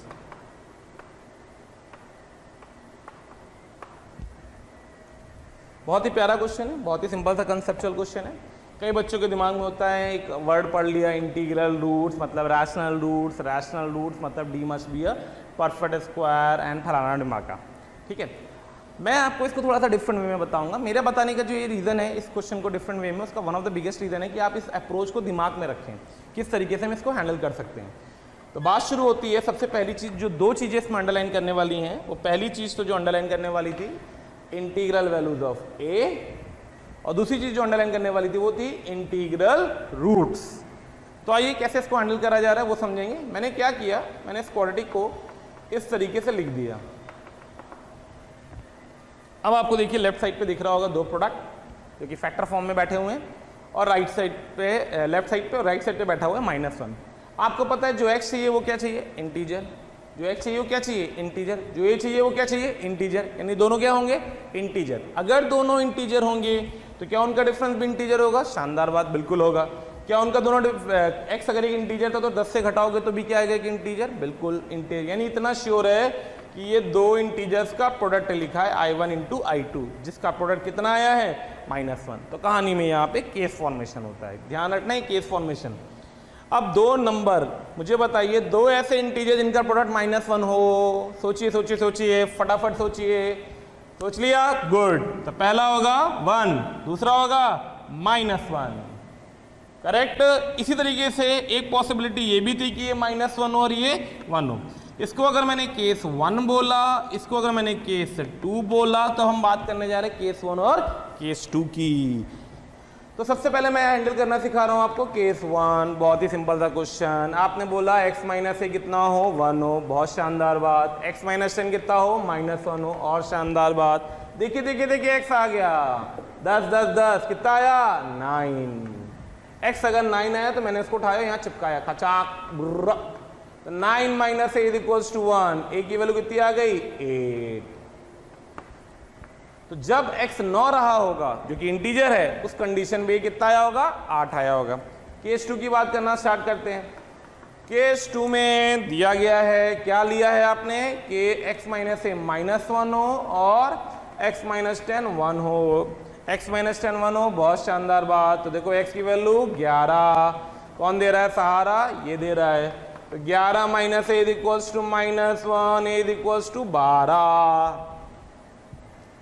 बहुत ही प्यारा question है, बहुत ही सिंपल सा conceptual question है। कई बच्चों के दिमाग में होता है एक वर्ड पढ़ लिया, इंटीग्रल रूट्स मतलब रैशनल रूट्स मतलब D must be a perfect square and फलाना ढिमाका। ठीक है, मैं आपको इसको थोड़ा सा डिफरेंट वे में बताऊंगा। मेरा बताने का जो ये रीज़न है इस क्वेश्चन को डिफरेंट वे में, उसका one of the biggest reason है कि आप इस अप्रोच को दिमाग में रखें, किस तरीके से हम इसको हैंडल कर सकते हैं। तो बात शुरू होती है, सबसे पहली चीज़ जो दो चीज़ें इसमें अंडरलाइन करने वाली हैं, वो पहली चीज़ तो जो अंडरलाइन करने वाली थी इंटीग्रल वैल्यूज ऑफ a, और दूसरी चीज़ जो अंडरलाइन करने वाली थी वो थी इंटीग्रल रूट्स। तो आइए कैसे इसको हैंडल करा जा रहा है वो समझेंगे। मैंने क्या किया, मैंने इस क्वाड्रेटिक को इस तरीके से लिख दिया। अब आपको देखिए लेफ्ट साइड पे दिख रहा होगा दो प्रोडक्ट जो कि फैक्टर फॉर्म में बैठे हुए हैं, और राइट साइड पे, लेफ्ट साइड पे और राइट साइड पे बैठा हुआ है -1। आपको पता है जो x चाहिए वो क्या चाहिए? इंटीजर। जो x चाहिए वो क्या चाहिए? इंटीजर। जो a चाहिए वो क्या चाहिए? इंटीजर। यानी दोनों क्या होंगे? इंटीजर। अगर दोनों इंटीजर होंगे तो क्या उनका डिफरेंस भी इंटीजर होगा? शानदार बात, बिल्कुल होगा। क्या उनका दोनों x अगर एक इंटीजर था तो 10 से घटाओगे तो भी क्या आएगा कि इंटीजर? बिल्कुल इंटीजर। यानी इतना श्योर है कि ये दो इंटीजर्स का प्रोडक्ट लिखा है I1 इंटू I2, जिसका प्रोडक्ट कितना आया है? -1। तो कहानी में यहाँ पे केस फॉर्मेशन होता है, ध्यान रखना है केस फॉर्मेशन। अब दो नंबर मुझे बताइए, दो ऐसे इंटीजर जिनका प्रोडक्ट -1 हो, सोचिए सोचिए सोचिए, फटाफट सोचिए। सोच लिया? गुड। तो पहला होगा 1, दूसरा होगा -1, करेक्ट। इसी तरीके से एक पॉसिबिलिटी ये भी थी कि ये -1 और ये 1 हो। इसको अगर मैंने केस 1 बोला, इसको अगर मैंने केस 2 बोला, तो हम बात करने जा रहे हैं केस 1 और केस 2 की। तो सबसे पहले मैं हैंडल करना सिखा रहा हूं आपको केस 1। बहुत ही सिंपल सा क्वेश्चन। आपने बोला x माइनस ए कितना हो? 1 हो, बहुत शानदार बात। x माइनस 10 कितना हो? -1 हो, और शानदार बात। देखिए देखिए देखिए x आ गया 10 10 10, कितना आया? 9। x अगर 9 आया तो मैंने इसको उठाया, यहाँ चिपकाया, खचाक, तो 9 minus a is equals to 1, a की वैल्यू कितनी आ गई 8। तो जब x 9 रहा होगा जो कि इंटीजर है, उस कंडीशन में कितना आया होगा 8 आया होगा। केस 2 की बात करना स्टार्ट करते हैं। केस 2 में दिया गया है, क्या लिया है आपने कि x माइनस ए -1 हो और x माइनस 10 1 हो। x माइनस 10 1 हो, बहुत शानदार बात। तो देखो x की वैल्यू 11, कौन दे रहा है सहारा, ये दे रहा है। तो 11 minus a is equals to -1, a is equals to 12।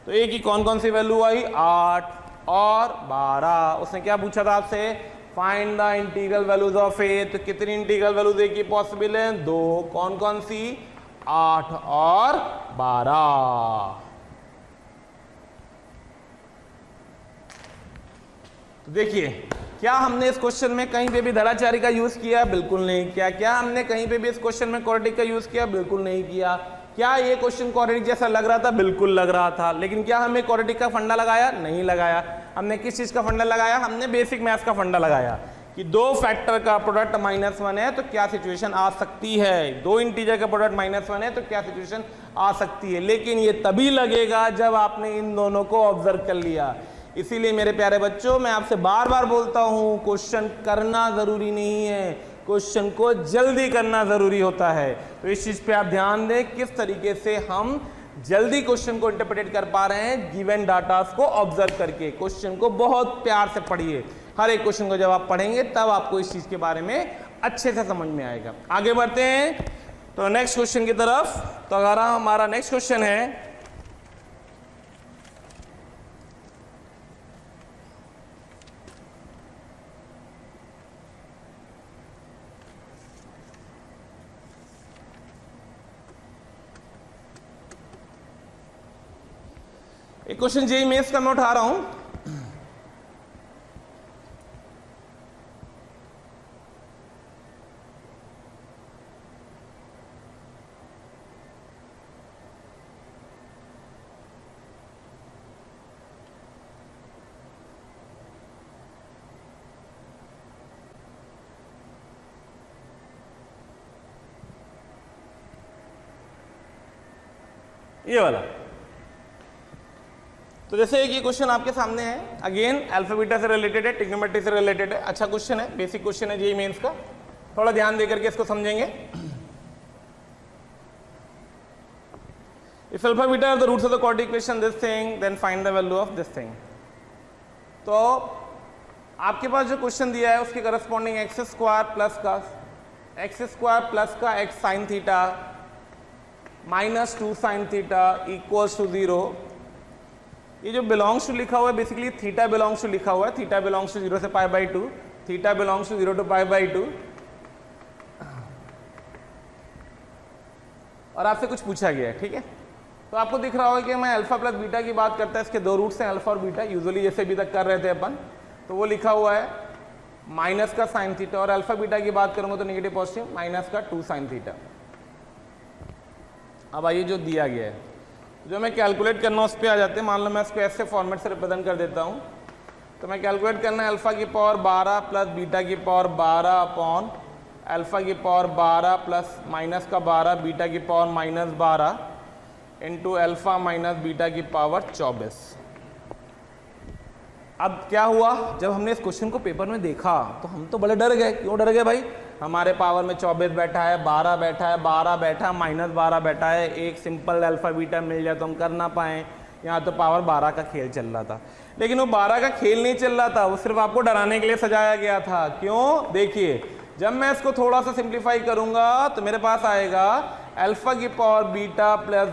तो ए की कौन कौन सी वैल्यू आई 8 और 12। उसने क्या पूछा था आपसे, find the integral values of a. तो कितनी इंटीग्रल वैल्यूज ए की पॉसिबल है 2, कौन कौन सी 8 और 12। तो देखिए क्या हमने इस क्वेश्चन में कहीं पे भी धराचारी का यूज किया, बिल्कुल नहीं किया। क्या हमने कहीं पे भी इस क्वेश्चन में क्वाड्रेटिक का यूज किया, बिल्कुल नहीं किया। क्या ये क्वेश्चन क्वाड्रेटिक जैसा लग रहा था, बिल्कुल लग रहा था। लेकिन क्या हमें क्वाड्रेटिक का फंडा लगाया, नहीं लगाया। हमने किस चीज का फंडा लगाया, हमने बेसिक मैथ्स का फंडा लगाया कि दो फैक्टर का प्रोडक्ट -1 है तो क्या सिचुएशन आ सकती है, दो इंटीजर का प्रोडक्ट -1 है तो क्या सिचुएशन आ सकती है। लेकिन ये तभी लगेगा जब आपने इन दोनों को ऑब्जर्व कर लिया। इसीलिए मेरे प्यारे बच्चों मैं आपसे बार बार बोलता हूं, क्वेश्चन करना जरूरी नहीं है, क्वेश्चन को जल्दी करना जरूरी होता है। तो इस चीज पे आप ध्यान दें किस तरीके से हम जल्दी क्वेश्चन को इंटरप्रेट कर पा रहे हैं गिवन डाटा को ऑब्जर्व करके। क्वेश्चन को बहुत प्यार से पढ़िए, हर एक क्वेश्चन को जब आप पढ़ेंगे तब आपको इस चीज के बारे में अच्छे से समझ में आएगा। आगे बढ़ते हैं तो नेक्स्ट क्वेश्चन की तरफ। तो अगर हमारा नेक्स्ट क्वेश्चन है, एक क्वेश्चन जेईई मेंस का मैं उठा रहा हूं। ये वाला। तो जैसे एक ये क्वेश्चन आपके सामने है, अगेन अल्फा बीटा से रिलेटेड है, ट्रिग्नोमेट्री से रिलेटेड है। अच्छा क्वेश्चन है, बेसिक क्वेश्चन है जेईई मेंस का, थोड़ा ध्यान देकर के इसको समझेंगे। If alpha beta are the roots of the quadratic equation this thing then find the value of this thing. तो आपके पास जो क्वेश्चन दिया है उसके करस्पॉन्डिंग एक्स स्क्वायर प्लस का x sine theta -2 sine theta equals to 0। ये जो बिलोंग्स टू लिखा हुआ है बेसिकली थीटा बिलोंग्स टू लिखा हुआ है, थीटा बिलोंग्स टू 0 से π/2, थीटा बिलोंग्स टू 0 to π/2। और आपसे कुछ पूछा गया है, ठीक है। तो आपको दिख रहा होगा कि मैं अल्फा प्लस बीटा की बात करता है, इसके दो रूट्स हैं अल्फा और बीटा, यूजुअली जैसे अभी तक कर रहे थे अपन। तो वो लिखा हुआ है माइनस का साइन थीटा, और अल्फा बीटा की बात करूंगा तो नेगेटिव पॉजिटिव माइनस का 2 साइन थीटा। अब आइए जो दिया गया है, जो मैं कैलकुलेट करना उस पर आ जाते हैं। मान लो मैं इसको ऐसे फॉर्मेट से रिप्रेजेंट कर देता हूँ। तो मैं कैलकुलेट करना है अल्फा की पावर 12 प्लस बीटा की पावर 12 अपॉन अल्फा की पावर 12 प्लस माइनस का 12 बीटा की power -12 into alpha minus beta की पावर 24। अब क्या हुआ, जब हमने इस क्वेश्चन को पेपर में देखा तो हम तो बड़े डर गए। क्यों डर गए भाई, हमारे पावर में 24 बैठा है, 12 बैठा है, 12 बैठा है, -12 बैठा है, एक सिंपल अल्फा बीटा मिल जाए तो हम कर ना पाए। यहाँ तो पावर 12 का खेल चल रहा था, लेकिन वो 12 का खेल नहीं चल रहा था, वो सिर्फ आपको डराने के लिए सजाया गया था। क्यों, देखिए जब मैं इसको थोड़ा सा सिंप्लीफाई करूंगा तो मेरे पास आएगा अल्फा की power beta plus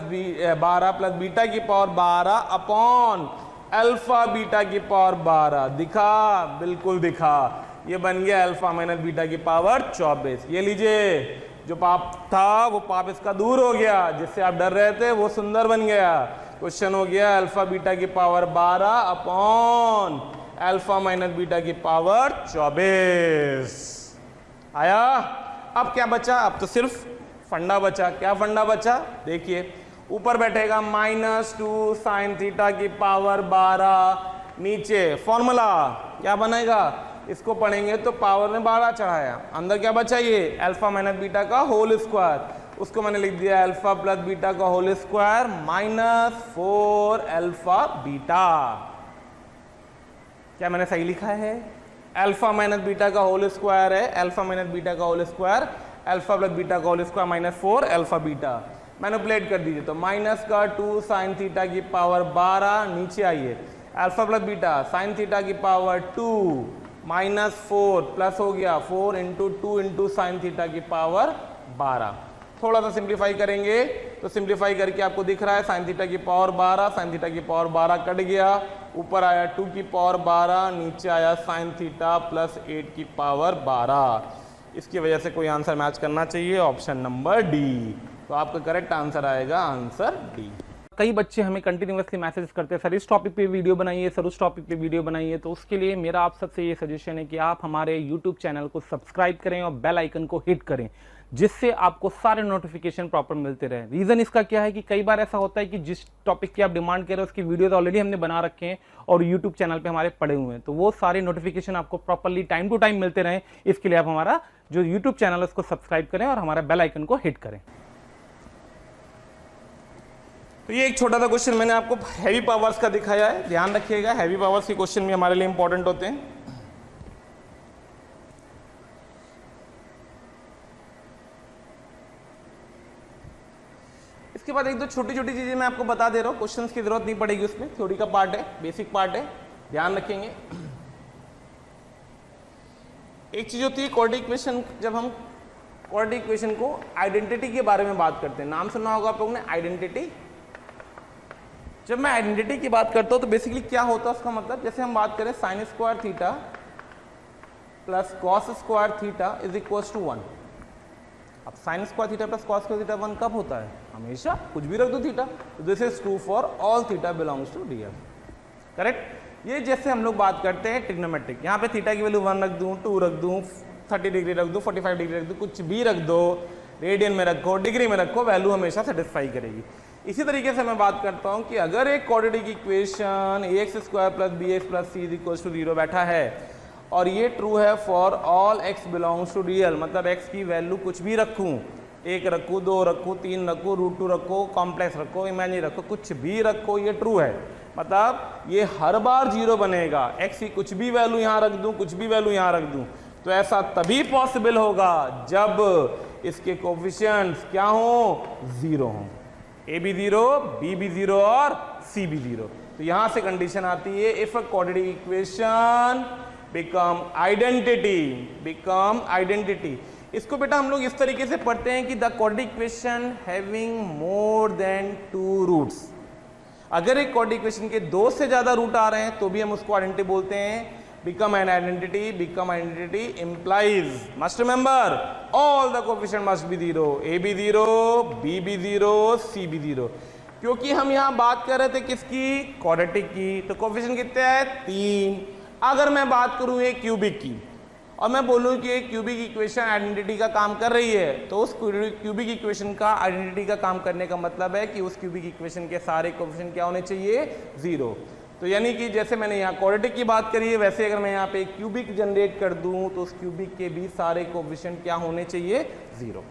12 plus beta की पावर 12 अपॉन अल्फा बीटा की पावर 12। दिखा, बिल्कुल दिखा, ये बन गया अल्फा माइनस बीटा की पावर 24। ये लीजिए, जो पाप था वो पाप इसका दूर हो गया, जिससे आप डर रहे थे वो सुंदर बन गया। क्वेश्चन हो गया अल्फा बीटा की power 12 upon alpha minus beta की पावर 24 आया। अब क्या बचा, अब तो सिर्फ फंडा बचा। क्या फंडा बचा, देखिए ऊपर बैठेगा -2 साइन थीटा की पावर 12, नीचे फॉर्मूला क्या बनेगा इसको पढ़ेंगे तो पावर में 12 चढ़ाया, अंदर क्या बचा ये अल्फा माइनस बीटा का होल स्क्वायर, उसको मैंने लिख दिया अल्फा प्लस बीटा का whole square minus 4 alpha beta. क्या मैंने सही लिखा है? अल्फा माइनस बीटा का होल स्क्वायर है, अल्फा माइनस बीटा का whole square, alpha plus beta का whole square minus 4 alpha beta. Manipulate कर दीजिए तो माइनस का 2 साइन थीटा की पावर 12, नीचे आइए alpha plus beta sine theta की पावर 2 माइनस 4 प्लस हो गया 4 इंटू 2 इंटू साइन थीटा की पावर 12। थोड़ा सा सिंप्लीफाई करेंगे तो सिंप्लीफाई करके आपको दिख रहा है साइन थीटा की पावर 12, साइन थीटा की पावर 12 कट गया, ऊपर आया 2 की पावर 12, नीचे आया साइन थीटा प्लस 8 की पावर 12। इसकी वजह से कोई आंसर मैच करना चाहिए, ऑप्शन नंबर डी। तो आपका करेक्ट आंसर आएगा आंसर डी। कई बच्चे हमें कंटिन्यूअसली मैसेज करते हैं सर इस टॉपिक पे वीडियो बनाइए, सर उस टॉपिक पे वीडियो बनाइए। तो उसके लिए मेरा आप सबसे ये सजेशन है कि आप हमारे यूट्यूब चैनल को सब्सक्राइब करें और बेल आइकन को हिट करें, जिससे आपको सारे नोटिफिकेशन प्रॉपर मिलते रहे। रीजन इसका क्या है कि कई बार ऐसा होता है कि जिस टॉपिक की आप डिमांड कर रहे हो उसकी वीडियोस ऑलरेडी हमने बना रखे हैं और यूट्यूब चैनल पे हमारे पड़े हुए हैं, तो वो सारे नोटिफिकेशन आपको प्रॉपरली टाइम टू टाइम मिलते रहे। इसके लिए आप हमारा जो यूट्यूब चैनल है उसको सब्सक्राइब करें और हमारा बेल आइकन को हिट करें। तो ये एक छोटा सा क्वेश्चन मैंने आपको हैवी पावर्स का दिखाया है, ध्यान रखिएगा हैवी पावर्स के क्वेश्चन भी हमारे लिए इंपॉर्टेंट होते हैं। इसके बाद एक दो छोटी छोटी चीजें मैं आपको बता दे रहा हूं, क्वेश्चंस की जरूरत नहीं पड़ेगी, उसमें थ्योरी का पार्ट है, बेसिक पार्ट है, ध्यान रखेंगे। एक चीज होती है क्वाड्रेटिक इक्वेशन, जब हम क्वाड्रेटिक इक्वेशन को आइडेंटिटी के बारे में बात करते हैं, नाम सुना होगा आप लोगों ने आइडेंटिटी। जब मैं आइडेंटिटी की बात करता हूं तो बेसिकली क्या होता है उसका मतलब, जैसे हम बात करें sine square theta plus cos square theta is equal to 1। अब sine square theta plus cos square theta 1 कब होता है? हमेशा, कुछ भी रख दो थीटा। This is true for all theta belongs to DF, correct. ये जैसे हम लोग बात करते हैं ट्रिग्नोमेट्रिक, यहाँ पे थीटा की वैल्यू 1 रख दूं, 2 रख दूं, 30 डिग्री रख दूं, 45 डिग्री रख दूं, कुछ भी रख दो, रेडियन में रखो, डिग्री में रखो, वैल्यू हमेशा सेटिस्फाई करेगी। इसी तरीके से मैं बात करता हूं कि अगर एक quadratic equation ax square plus bx plus c is equal to 0 बैठा है और ये ट्रू है for all x belongs to real, मतलब x की वैल्यू कुछ भी रखूं, 1 रखूं, 2 रखूं, 3 रखूं, √2 रखो, कॉम्प्लेक्स रखो, इमेजिनरी रखो, कुछ भी रखो, ये ट्रू है, मतलब ये हर बार 0 बनेगा। x की कुछ भी वैल्यू यहाँ रख दूं, कुछ भी वैल्यू यहाँ रख दूं, तो ऐसा तभी पॉसिबल होगा जब इसके कोफिशिएंट्स क्या हो? 0 हो, a भी 0, b भी 0 और c भी 0। तो यहां से कंडीशन आती है if a quadratic equation become identity. इसको बेटा हम लोग इस तरीके से पढ़ते हैं कि the quadratic equation having more than 2 roots. अगर एक क्वाड्रेटिक इक्वेशन के 2 से ज्यादा रूट आ रहे हैं तो भी हम उसको आइडेंटिटी बोलते हैं। become identity implies, must remember, all the coefficient must be 0, a भी 0, b भी 0, c भी 0। क्योंकि हम यहाँ बात कर रहे थे किसकी? क्वाड्रेटिक की, तो कोफिशिएंट कितने हैं? 3। अगर मैं बात करूँ एक क्यूबिक की और मैं बोलूँ कि एक क्यूबिक इक्वेशन आइडेंटिटी का काम कर रही है, तो उस क्यूबिक इक्वेशन का आइडेंटिटी का काम करने का मतलब है कि उस क्यूबिक इक्वेशन के सारे कोफिशिएंट क्या होने चाहिए? 0। तो यानी कि जैसे मैंने यहाँ क्वाड्रेटिक की बात करी है, वैसे अगर मैं यहाँ पे क्यूबिक जनरेट कर दूं तो उस क्यूबिक के भी सारे कोफिशिएंट क्या होने चाहिए? 0।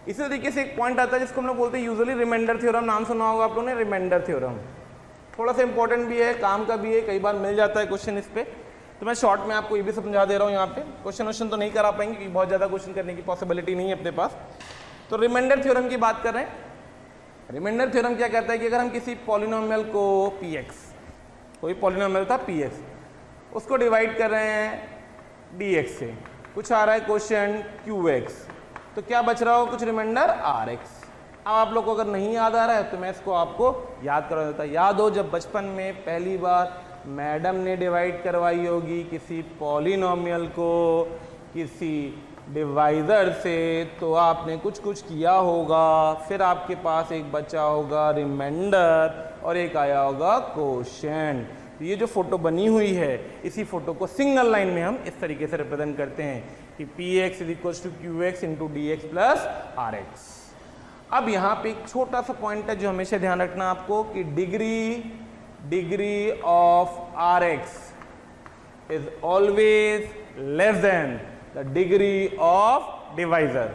इसी तरीके से एक पॉइंट आता है जिसको हम लोग बोलते हैं यूजुअली रिमाइंडर थ्योरम, नाम सुना होगा आप लोगों ने, रिमाइंडर थ्योरम। थोड़ा सा इंपॉर्टेंट भी है, काम का भी है, कई बार मिल जाता है क्वेश्चन इस पे, तो मैं शॉर्ट में आपको ये भी समझा दे रहा हूँ। यहाँ पे क्वेश्चन तो नहीं करा पाएंगे क्योंकि बहुत ज़्यादा क्वेश्चन करने की पॉसिबिलिटी नहीं है अपने पास। तो रिमाइंडर थ्योरम की बात कर रहे हैं। रिमाइंडर थ्योरम क्या कहता है कि अगर हम किसी पॉलिनोमियल को px, कोई पॉलिनोमियल था px, उसको डिवाइड कर रहे हैं dx से, कुछ आ रहा है क्वेश्चन qx, तो क्या बच रहा हो? कुछ रिमाइंडर rx। अब आप लोग को अगर नहीं याद आ रहा है तो मैं इसको आपको याद करवा देता। याद हो जब बचपन में पहली बार मैडम ने डिवाइड करवाई होगी किसी पॉलिनोमियल को किसी डिवाइजर से, तो आपने कुछ किया होगा, फिर आपके पास एक बचा होगा रिमाइंडर और एक आया होगा कोशेंट। तो ये जो फोटो बनी हुई है, इसी फोटो को सिंगल लाइन में हम इस तरीके से रिप्रेजेंट करते हैं कि px is equal to qx into dx plus rx। अब यहाँ पे एक छोटा सा पॉइंट है जो हमेशा ध्यान रखना आपको कि degree of rx is always less than the degree of divisor,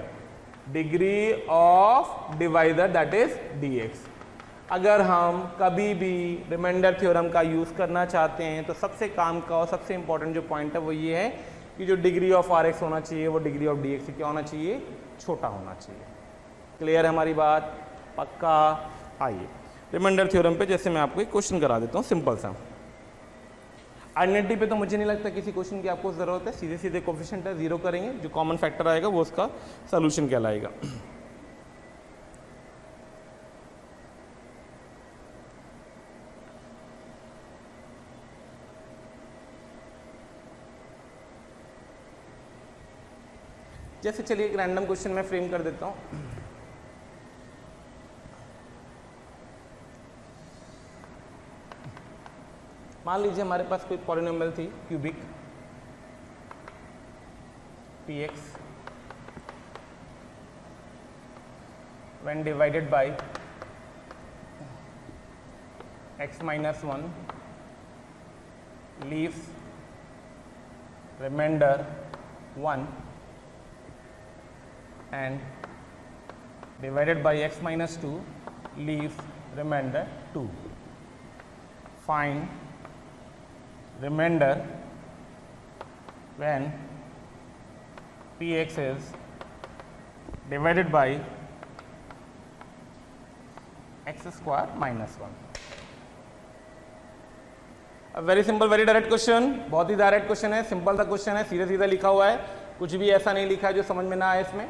degree of divisor that is dx। अगर हम कभी भी रिमाइंडर थ्योरम का यूज करना चाहते हैं तो सबसे काम का और सबसे इंपॉर्टेंट जो पॉइंट है वो ये है कि जो डिग्री ऑफ rx होना चाहिए वो डिग्री ऑफ dx से क्या होना चाहिए, छोटा होना चाहिए। क्लियर है हमारी बात, पक्का। आइए रिमाइंडर थ्योरम पे जैसे मैं आपको एक क्वेश्चन करा देता हूँ सिंपल सा। आइडेंटिटी पे तो मुझे नहीं लगता किसी क्वेश्चन की आपको जरूरत है, सीधे सीधे कोफिशिएंट है, जीरो करेंगे, जो कॉमन फैक्टर आएगा वो उसका सोल्यूशन कहलाएगा। जैसे चलिए एक रैंडम क्वेश्चन मैं फ्रेम कर देता हूं। मान लीजिए हमारे पास कोई पॉलिनोमियल थी cubic px when divided by x minus 1 leaves remainder 1 and divided by x minus 2 leaves remainder 2. Find remainder when px is divided by x square minus 1. Very simple, very direct question, बहुत ही direct question है, simple सा question है, सीधे सीधा लिखा हुआ है, कुछ भी ऐसा नहीं लिखा है जो समझ में ना आए इसमें।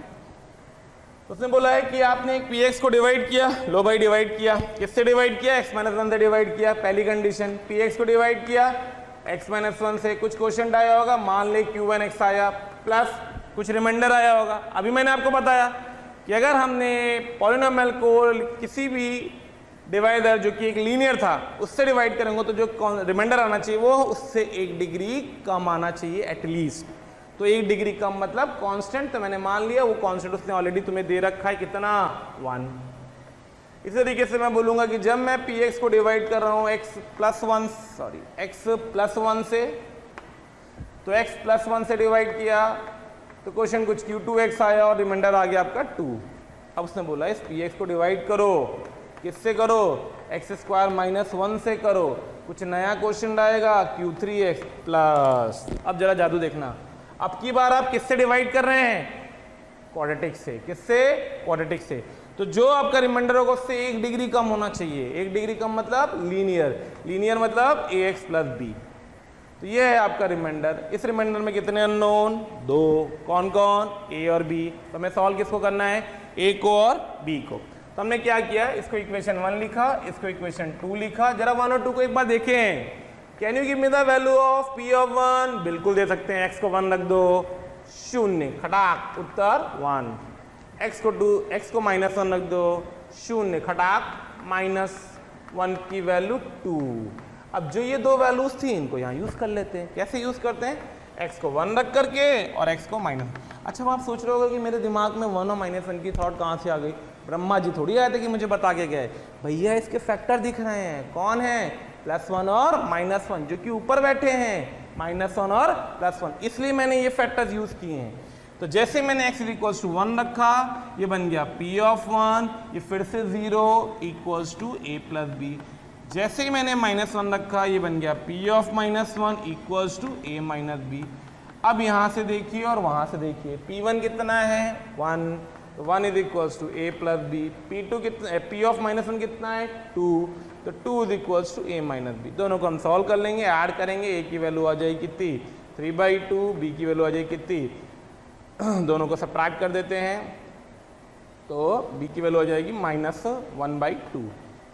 उसने बोला है कि आपने एक px को डिवाइड किया, लो भाई डिवाइड किया, किससे डिवाइड किया, x माइनस 1 से डिवाइड किया, पहली कंडीशन। px को डिवाइड किया x माइनस 1 से, कुछ क्वेश्चन आया होगा, मान ले q1x आया प्लस कुछ रिमाइंडर आया होगा। अभी मैंने आपको बताया कि अगर हमने पॉलिनोमियल को किसी भी डिवाइडर जो कि एक लीनियर था उससे डिवाइड करेंगे तो जो रिमाइंडर आना चाहिए वो उससे एक डिग्री कम आना चाहिए एटलीस्ट। तो एक डिग्री कम मतलब कांस्टेंट, तो मैंने मान लिया वो कांस्टेंट उसने ऑलरेडी तुम्हें दे रखा है, कितना, 1। इसी तरीके से मैं बोलूंगा कि जब मैं px को डिवाइड कर रहा हूँ x प्लस 1 से, तो x प्लस 1 से डिवाइड किया तो क्वेश्चन कुछ q2x आया और रिमाइंडर आ गया आपका 2। अब उसने बोला इस px को डिवाइड करो, किससे करो, x स्क्वायर माइनस 1 से करो, कुछ नया क्वेश्चन आएगा q3x प्लस। अब जरा जादू देखना, अब की बार आप किससे डिवाइड कर रहे हैं, क्वाड्रेटिक से। किससे, क्वाड्रेटिक से। तो जो आपका रिमाइंडर होगा उससे एक डिग्री कम होना चाहिए। एक डिग्री कम मतलब लीनियर, लीनियर मतलब ax प्लस b। तो ये है आपका रिमाइंडर। इस रिमाइंडर में कितने अननोन, 2। कौन कौन, a और b। तो हमें सॉल्व किसको करना है, a को और b को। तो हमने क्या किया, इसको इक्वेशन 1 लिखा, इसको इक्वेशन 2 लिखा। जरा 1 और 2 को एक बार देखें, can you give me the value of p of 1, बिल्कुल दे सकते हैं। x को 1 रख दो, 0, खटाक, उत्तर 1। x को माइनस 1 रख दो, 0, खटाक, माइनस 1 की वैल्यू 2। अब जो ये दो वैल्यूज थी इनको यहाँ यूज कर लेते हैं। कैसे यूज करते हैं, x को 1 रख करके और x को माइनस। अच्छा, आप सोच रहे होगे कि मेरे दिमाग में 1 और माइनस 1 की थॉट कहाँ से आ गई। ब्रह्मा जी थोड़ी आए थे कि मुझे बता के गए, भैया इसके फैक्टर दिख रहे हैं। कौन है, +1 और -1, जो कि ऊपर बैठे हैं, -1 और +1, इसलिए मैंने ये फैक्टर्स यूज किए हैं। तो जैसे मैंने x इक्वल्स टू 1 रखा, ये बन गया p ऑफ 1, ये फिर से 0 equals to a plus b। जैसे ही मैंने -1 रखा, ये बन गया p of -1 equals to a minus b। अब यहाँ से देखिए और वहाँ से देखिए, p1 कितना है, 1, तो 1 is equals to a plus b। p2 कितना, p ऑफ -1 कितना है, 2, तो 2 is equals to a minus b। दोनों को हम सॉल्व कर लेंगे, ऐड करेंगे, a की वैल्यू आ जाएगी कितनी, 3/2, b की वैल्यू आ जाएगी कितनी, दोनों को सब्ट्रैक्ट कर देते हैं, तो b की वैल्यू आ जाएगी -1/2।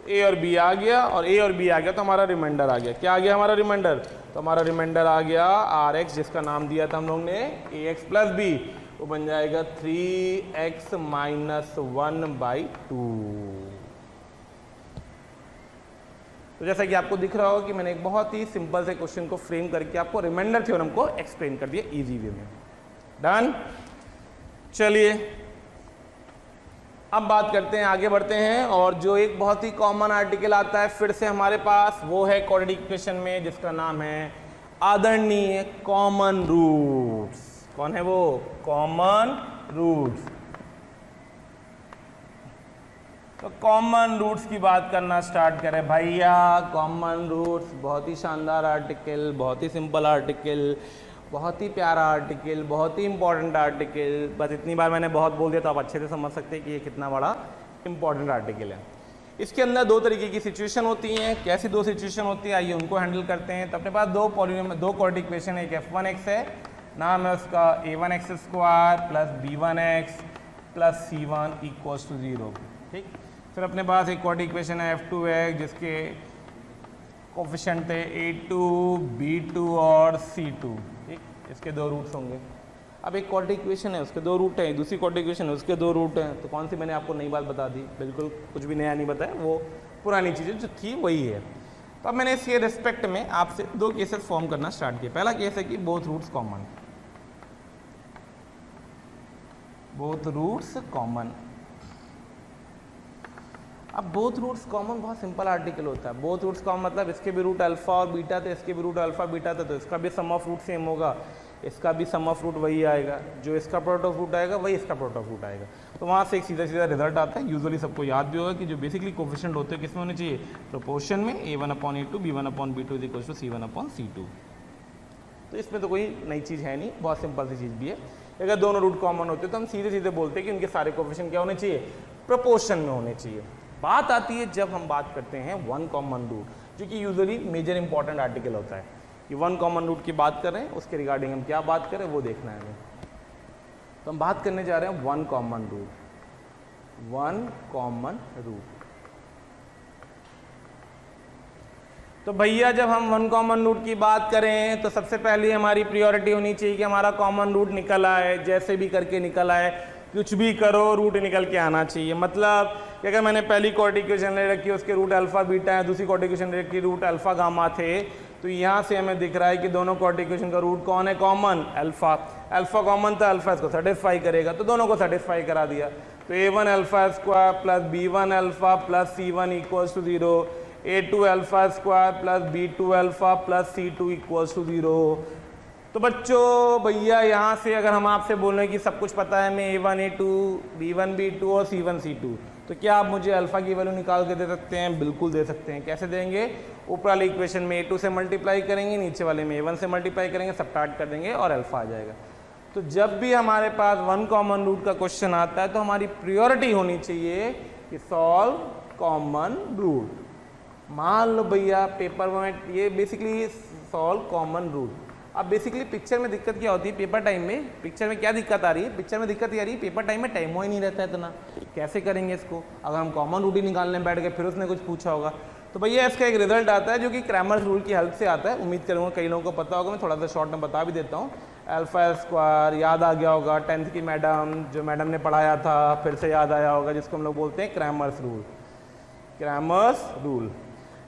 a और b आ गया, और a और b आ गया तो हमारा रिमाइंडर आ गया। क्या आ गया हमारा रिमाइंडर, तो हमारा रिमाइंडर आ गया rx, जिसका नाम दिया था हम लोग ने ax प्लस b, वो बन जाएगा 3x माइनस 1/2। तो जैसा कि आपको दिख रहा होगा कि मैंने एक बहुत ही सिंपल से क्वेश्चन को फ्रेम करके आपको रिमाइंडर थ्योरम को एक्सप्लेन कर दिया इजी वे में। डन। चलिए अब बात करते हैं, आगे बढ़ते हैं, और जो एक बहुत ही कॉमन आर्टिकल आता है फिर से हमारे पास, वो है क्वाड्रेटिक इक्वेशन में, जिसका नाम है आदरणीय कॉमन रूट्स। कौन है वो? Common roots. तो कॉमन रूट्स की बात करना स्टार्ट करें भैया। कॉमन रूट्स बहुत ही शानदार आर्टिकल, बहुत ही सिंपल आर्टिकल, बहुत ही प्यारा आर्टिकल, बहुत ही इंपॉर्टेंट आर्टिकल। बस इतनी बार मैंने बहुत बोल दिया तो आप अच्छे से समझ सकते हैं कि ये कितना बड़ा इंपॉर्टेंट आर्टिकल है। इसके अंदर दो तरीके की सिचुएशन होती हैं। कैसी दो सिचुएशन होती है, आइए उनको हैंडल करते हैं। तो अपने पास दो क्वाड्रेटिक इक्वेशन, एक f1x है, नाम है उसका a1x square plus b1x plus c1 equals to 0। ठीक। फिर अपने पास एक क्वाड्रेटिक इक्वेशन है f2x जिसके कोफिशिएंट थे a2, b2 और c2। ठीक। इसके दो रूट्स होंगे। अब एक क्वाड्रेटिक इक्वेशन है उसके दो रूट हैं, दूसरी क्वाड्रेटिक इक्वेशन है उसके दो रूट हैं। तो कौन सी मैंने आपको नई बात बता दी? बिल्कुल कुछ भी नया नहीं बताया, वो पुरानी चीज़ें जो थी वही है। तो अब मैंने इसके रिस्पेक्ट में आपसे दो केसेस फॉर्म करना स्टार्ट किया। पहला केस है कि both roots common, both roots common. अब बोथ रूट्स कॉमन बहुत सिंपल आर्टिकल होता है। बोथ रूट्स कॉमन मतलब इसके भी रूट अल्फा और बीटा थे, इसके भी रूट अल्फा बीटा था, तो इसका भी सम ऑफ रूट सेम होगा, इसका भी सम ऑफ रूट वही आएगा, जो इसका प्रोडक्ट ऑफ रूट आएगा वही इसका प्रोडक्ट ऑफ रूट आएगा। तो वहाँ से एक सीधा सीधा रिजल्ट आता है। यूजुअली सबको याद भी होगा कि जो बेसिकली कोफिशिएंट होते हैं किसमें होने चाहिए? प्रोपोर्शन में a1/a2 b1/b2 equals to c1/c2। तो इसमें तो कोई नई चीज़ है नहीं, बहुत सिंपल सी चीज़ भी है। अगर दोनों रूट कॉमन होते तो हम सीधे सीधे बोलते हैं कि उनके सारे कोफिशिएंट क्या होने चाहिए? प्रोपोर्शन में होने चाहिए। बात आती है जब हम बात करते हैं वन कॉमन रूट, जो कि यूजुअली मेजर इंपॉर्टेंट आर्टिकल होता है कि वन कॉमन रूट की बात कर रहे हैं, उसके रिगार्डिंग हम क्या बात करें वो देखना है हमें। तो हम बात करने जा रहे हैं one common root. One common root. तो भैया जब हम वन कॉमन रूट की बात करें तो सबसे पहले हमारी प्रायोरिटी होनी चाहिए कि हमारा कॉमन रूट निकल आए, जैसे भी करके निकल आए, कुछ भी करो रूट निकल के आना चाहिए। मतलब कि अगर मैंने पहली क्वाड्रेटिक इक्वेशन ले रखी है उसके रूट अल्फा बीटा है, दूसरी क्वाड्रेटिक इक्वेशन ले रखी रूट अल्फा गामा थे, तो यहाँ से हमें दिख रहा है कि दोनों क्वाड्रेटिक इक्वेशन का रूट कौन है? Common, alpha. अल्फा कॉमन था, अल्फा इसको सेटिस्फाई करेगा, तो दोनों को सेटिस्फाई करा दिया। तो a1 alpha square plus b1 alpha plus c1 equals to 0, a2 alpha square plus b2 alpha plus c2 equals to 0। तो बच्चों भैया यहाँ से अगर हम आपसे बोल रहे हैं कि सब कुछ पता है, हमें a1 a2 b1 b2 और c1 c2, तो क्या आप मुझे अल्फा की वैल्यू निकाल के दे सकते हैं? बिल्कुल दे सकते हैं। कैसे देंगे? ऊपर वाले इक्वेशन में a2 से मल्टीप्लाई करेंगे, नीचे वाले में a1 से मल्टीप्लाई करेंगे, सबट्रैक्ट कर देंगे और अल्फा आ जाएगा। तो जब भी हमारे पास वन कॉमन रूट का क्वेश्चन आता है तो हमारी प्रायोरिटी होनी चाहिए कि सॉल्व कॉमन रूट। मान लो भैया पेपर में ये बेसिकली सॉल्व कॉमन रूट। अब बेसिकली पिक्चर में दिक्कत क्या होती है? पेपर टाइम में पिक्चर में क्या दिक्कत आ रही है? पिक्चर में दिक्कत ये आ रही है पेपर टाइम में टाइम ही नहीं रहता है इतना। कैसे करेंगे इसको? अगर हम कॉमन रूट ही निकालने बैठ गए फिर उसने कुछ पूछा होगा, तो भैया इसका एक रिजल्ट आता है जो कि क्रैमर्स रूल की हेल्प से आता है। उम्मीद करूँगा कई लोगों को पता होगा, मैं थोड़ा सा शॉर्ट में बता भी देता हूँ। अल्फा स्क्वायर याद आ गया होगा, 10th की मैडम जो मैडम ने पढ़ाया था, फिर से याद आया होगा, जिसको हम लोग बोलते हैं क्रैमर्स रूल। क्रैमर्स रूल,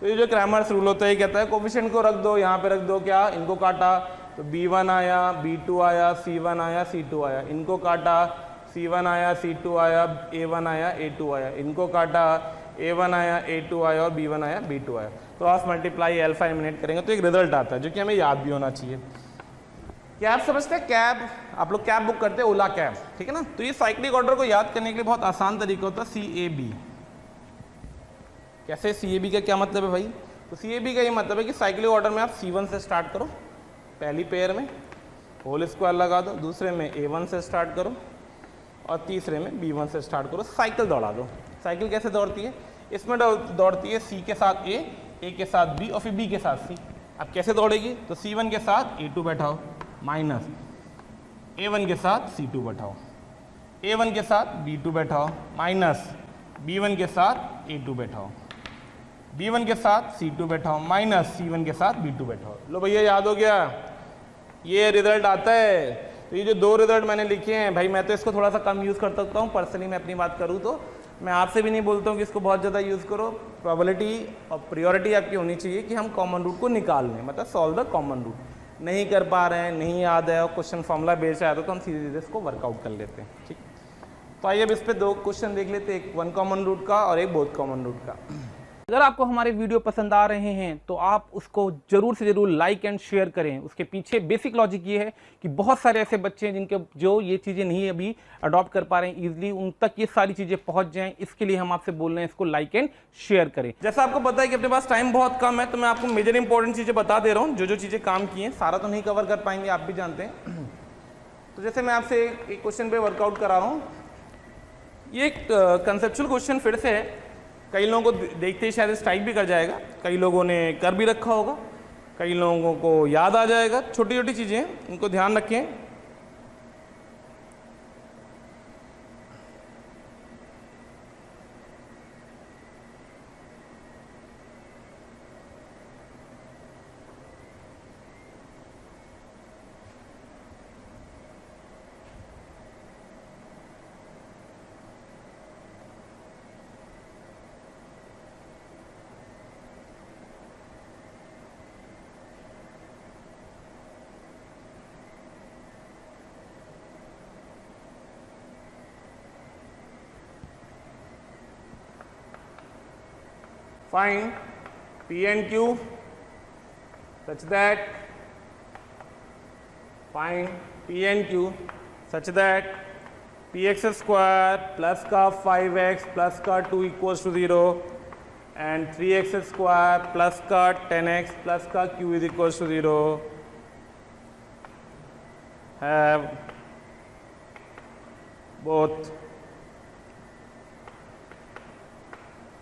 तो ये जो क्रैमर्स रूल होता है कहता है कोफिशिएंट को रख दो, यहाँ पे रख दो, क्या इनको काटा तो b1 आया, b2 आया, c1 आया, c2 आया, इनको काटा c1 आया, c2 आया, a1 आया, a2 आया, इनको काटा a1 आया, a2 आया और b1 आया, b2 आया। तो क्रॉस मल्टीप्लाई अल्फा एलिमिनेट करेंगे तो एक रिजल्ट आता है जो कि हमें याद भी होना चाहिए। कैब समझते हैं? कैब, आप लोग कैब बुक करते हैं, ओला कैब, ठीक है ना? तो ये साइक्लिक ऑर्डर को याद करने के लिए बहुत आसान तरीका होता है CAB। कैसे? CAB का क्या मतलब है भाई? तो CAB का ये मतलब है कि साइक्लिक ऑर्डर में आप C1 से स्टार्ट करो, पहली पेयर में होल स्क्वायर लगा दो, दूसरे में A1 से स्टार्ट करो और तीसरे में B1 से स्टार्ट करो, साइकिल दौड़ा दो। साइकिल कैसे दौड़ती है? इसमें दौड़ती है C के साथ A के साथ B और फिर B के साथ C। अब कैसे दौड़ेगी? तो C1 के साथ A2 बैठाओ माइनस A1 के साथ C2 बैठाओ, A1 के साथ B2 बैठाओ माइनस B1 के साथ A2 बैठाओ, B1 के साथ C2 बैठाओ माइनस C1 के साथ B2 बैठाओ। लो भैया याद हो गया, ये रिजल्ट आता है। तो ये जो दो रिजल्ट मैंने लिखे हैं भाई, मैं तो इसको थोड़ा सा कम यूज़ कर सकता हूँ पर्सनली, मैं अपनी बात करूँ तो मैं आपसे भी नहीं बोलता हूँ कि इसको बहुत ज़्यादा यूज़ करो। प्रोबेबिलिटी और प्रायोरिटी आपकी होनी चाहिए कि हम कॉमन रूट को निकाल लें, मतलब सॉल्व द कॉमन रूट। नहीं कर पा रहे हैं, नहीं याद है और क्वेश्चन फॉर्मूला बेस्ड आया तो हम सीधे सीधे इसको वर्कआउट कर लेते हैं। ठीक, तो आइए अब इस पर दो क्वेश्चन देख लेते हैं, एक वन कॉमन रूट का और एक बोथ कॉमन रूट का। अगर आपको हमारे वीडियो पसंद आ रहे हैं तो आप उसको जरूर से जरूर लाइक एंड शेयर करें। उसके पीछे बेसिक लॉजिक ये है कि बहुत सारे ऐसे बच्चे हैं जिनके जो ये चीज़ें नहीं अभी अडॉप्ट कर पा रहे हैं ईजिली, उन तक ये सारी चीज़ें पहुंच जाएं, इसके लिए हम आपसे बोल रहे हैं इसको लाइक एंड शेयर करें। जैसा आपको पता है कि अपने पास टाइम बहुत कम है, तो मैं आपको मेजर इंपॉर्टेंट चीज़ें बता दे रहा हूँ, जो जो चीज़ें काम की हैं। सारा तो नहीं कवर कर पाएंगे, आप भी जानते हैं। तो जैसे मैं आपसे एक क्वेश्चन पे वर्कआउट करा रहा हूँ, ये एक कंसेप्चुअल क्वेश्चन फिर से है। कई लोगों को देखते ही शायद स्ट्राइक भी कर जाएगा, कई लोगों ने कर भी रखा होगा, कई लोगों को याद आ जाएगा। छोटी छोटी चीज़ें हैं, इनको ध्यान रखें। Find P and Q such that px square plus का 5x plus का 2 equals to 0 and 3x square plus का 10x plus का q is equals to 0 have both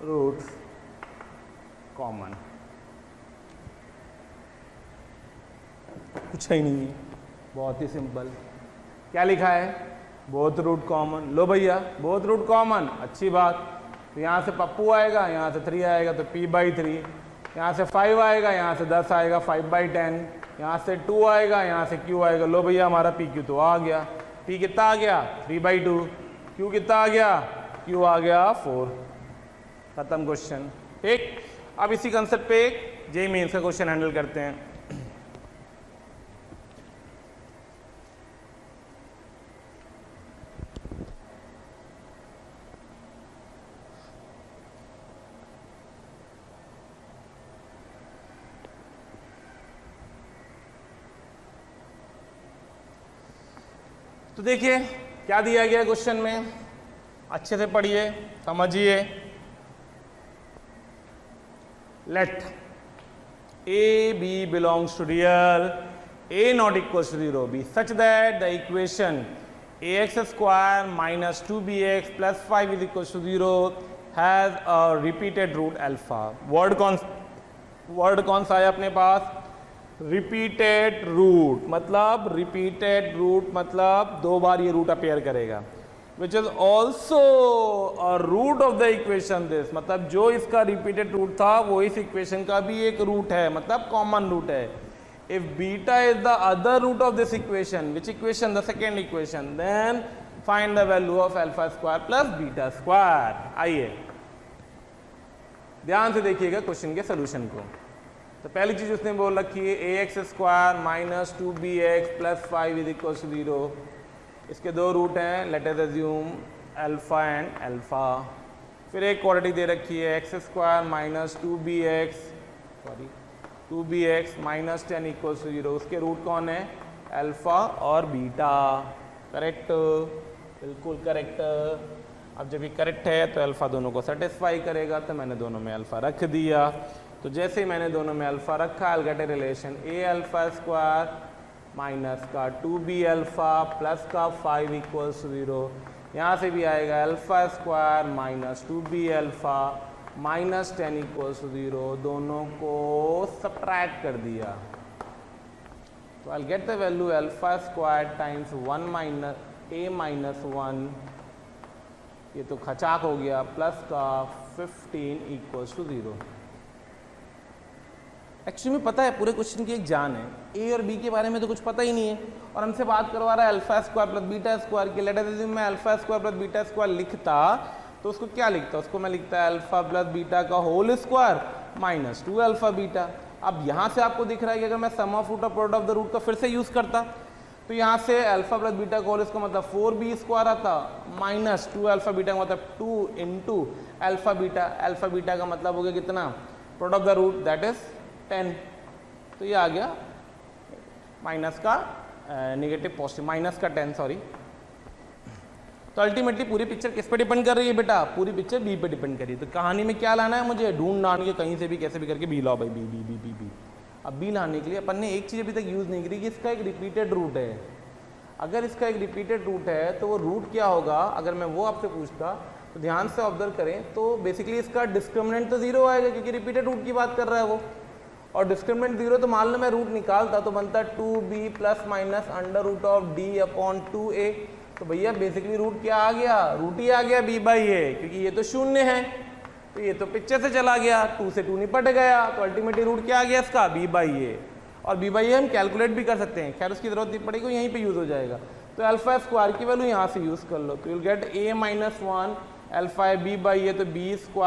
roots common. कुछ ही नहीं है, बहुत ही सिंपल। क्या लिखा है? Both root common. लो भैया, बोथ रूट कॉमन, अच्छी बात। तो यहाँ से पप्पू आएगा, यहाँ से 3 आएगा तो p/3, यहाँ से 5 आएगा, यहाँ से 10 आएगा 5/10, यहाँ से 2 आएगा, यहाँ से q आएगा। लो भैया, हमारा pq तो आ गया। p कितना आ गया? 3/2। q कितना आ गया? q आ गया 4। खत्म क्वेश्चन। ठीक, अब इसी कंसेप्ट पे जेईई मेंस का क्वेश्चन हैंडल करते हैं। तो देखिए क्या दिया गया क्वेश्चन में, अच्छे से पढ़िए, समझिए। Let a b belongs to real a not equals to 0 be such that the equation ax square minus 2bx plus 5 is equals to 0 has a repeated root alpha। Word कौन सा है अपने पास? Repeated root. मतलब repeated root मतलब 2 बार ये root appear करेगा। Which is also a root of the equation this, मतलब जो इसका रिपीटेड रूट था वो इस इक्वेशन का भी एक रूट है, मतलब कॉमन रूट है। If beta is the other root of this equation, which equation? The second equation, then find the value of alpha square plus beta square. आइए ध्यान से देखिएगा क्वेश्चन के सोल्यूशन को। तो पहली चीज उसने बोल रखी है ax square minus 2bx plus 5 is equal to 0। इसके 2 रूट हैं, let us assume alpha and alpha. फिर एक क्वांटिटी दे रखी है x square minus 2bx minus 10 equals to 0। उसके रूट कौन है? अल्फा और बीटा। करेक्ट, बिल्कुल करेक्ट। अब जब ये करेक्ट है तो अल्फा दोनों को सेटिस्फाई करेगा, तो मैंने दोनों में अल्फा रख दिया। तो जैसे ही मैंने दोनों में अल्फा रखा, I get a relation a alpha square minus का 2b अल्फा प्लस का 5 इक्वल्स टू 0। यहाँ से भी आएगा alpha square minus 2b alpha minus 10 equals to 0। दोनों को सब्ट्रैक्ट कर दिया तो I get the value alpha square times 1 minus a minus 1, ये तो खचाक हो गया, प्लस का 15 इक्वल्स टू 0। एक्चुअली में पता है पूरे क्वेश्चन की एक जान है, ए और बी के बारे में तो कुछ पता ही नहीं है और हमसे बात करवा रहा है alpha square plus beta square की। लेट अस अज्यूम मैं alpha square plus beta square लिखता तो उसको क्या लिखता? उसको मैं लिखता है अल्फा प्लस बीटा का whole square minus 2 alpha beta. अब यहाँ से आपको दिख रहा है कि अगर मैं सम ऑफ रूट और प्रोडक्ट ऑफ द रूट का फिर से यूज़ करता तो यहाँ से अल्फा प्लस बीटा का होल इसका मतलब 4b² आता, माइनस 2 अल्फा बीटा का मतलब 2 इंटू अल्फा बीटा का मतलब हो गया कितना, product of the root that is 10। तो ये आ गया माइनस का नेगेटिव पॉजिटिव, माइनस का 10 सॉरी। तो अल्टीमेटली पूरी पिक्चर किस पे डिपेंड कर रही है बेटा, पूरी पिक्चर बी पे डिपेंड कर रही है। तो कहानी में क्या लाना है मुझे, ढूंढ डांड के कहीं से भी कैसे भी करके बी लाओ भाई, b b b b b. अब बी लाने के लिए अपन ने एक चीज़ अभी तक यूज़ नहीं करी कि इसका एक रिपीटेड रूट है। अगर इसका एक रिपीटेड रूट है तो वो रूट क्या होगा, अगर मैं वो आपसे पूछता तो ध्यान से ऑब्जर्व करें तो बेसिकली इसका डिस्क्रिमिनेंट तो 0 आएगा क्योंकि रिपीटेड रूट की बात कर रहा है वो, और डिस्क्रिमिनेंट 0 तो मान लो मैं रूट निकालता तो बनता 2b plus minus under root of d upon 2a। तो भैया बेसिकली रूट क्या आ गया, रूट ही आ गया b/a, क्योंकि ये तो शून्य है तो ये तो पिक्चर से चला गया, 2 से 2 निपट गया, तो अल्टीमेटली रूट क्या आ गया इसका b/a। और b/a हम कैलकुलेट भी कर सकते हैं, खैर उसकी जरूरत नहीं पड़ेगी, यहीं पे यूज हो जाएगा। तो अल्फा स्क्वायर की वैल्यू यहाँ से यूज कर लो, तो you'll get a-1 alpha b/a, तो b² /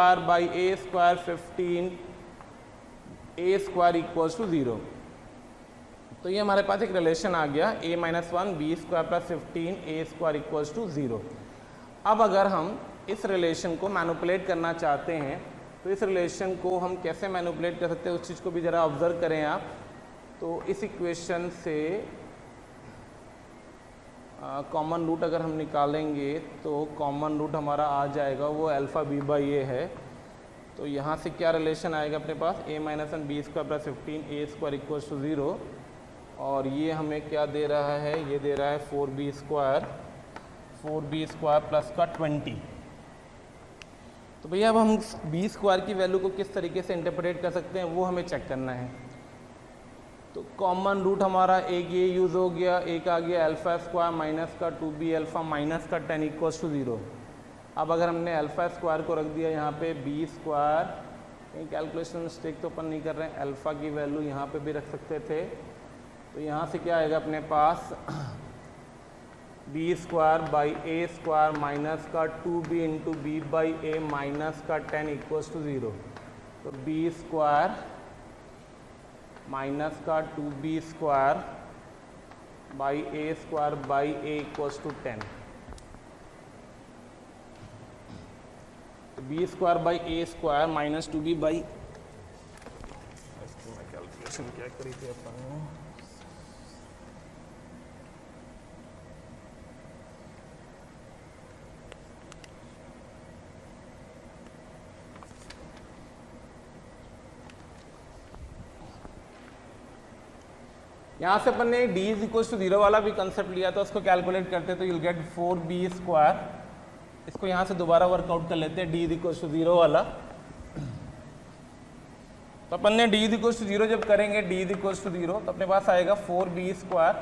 a² 15 a² equals to 0। तो ये हमारे पास एक रिलेशन आ गया a-1 b² + 15 a² equals to 0। अब अगर हम इस रिलेशन को मैनिपुलेट करना चाहते हैं तो इस रिलेशन को हम कैसे मैनिपुलेट कर सकते हैं उस चीज़ को भी ज़रा ऑब्जर्व करें आप। तो इस इक्वेशन से कॉमन रूट अगर हम निकालेंगे तो कॉमन रूट हमारा आ जाएगा वो अल्फा b/a है। तो यहाँ से क्या रिलेशन आएगा अपने पास, a-1 b² + 15 a² equals to 0, और ये हमें क्या दे रहा है, ये दे रहा है 4b² प्लस का 20। तो भैया अब हम b² की वैल्यू को किस तरीके से इंटरप्रेट कर सकते हैं वो हमें चेक करना है। तो कॉमन रूट हमारा एक ये यूज़ हो गया, एक आ गया अल्फा² माइनस का 2b अल्फा माइनस का 10 इक्वल्स टू 0। अब अगर हमने अल्फा² को रख दिया यहाँ पे b², कहीं कैलकुलेशन मिस्टेक तो अपन नहीं कर रहे हैं, अल्फ़ा की वैल्यू यहाँ पे भी रख सकते थे। तो यहाँ से क्या आएगा अपने पास b² / a² माइनस का 2b इंटू b/a माइनस का 10 इक्वल्स टू 0। तो b² माइनस का 2b² / a² a equals to 10। b² / a² minus 2b by, calculation क्या करी थी अपन ने, यहाँ से अपन ने d = 0 वाला भी कंसेप्ट लिया था, उसको कैलकुलेट करते तो यूल गेट 4b²। इसको यहाँ से दोबारा वर्कआउट कर लेते हैं d = 0 वाला। तो अपन ने d = 0 जब करेंगे, d = 0 तो अपने पास आएगा 4b²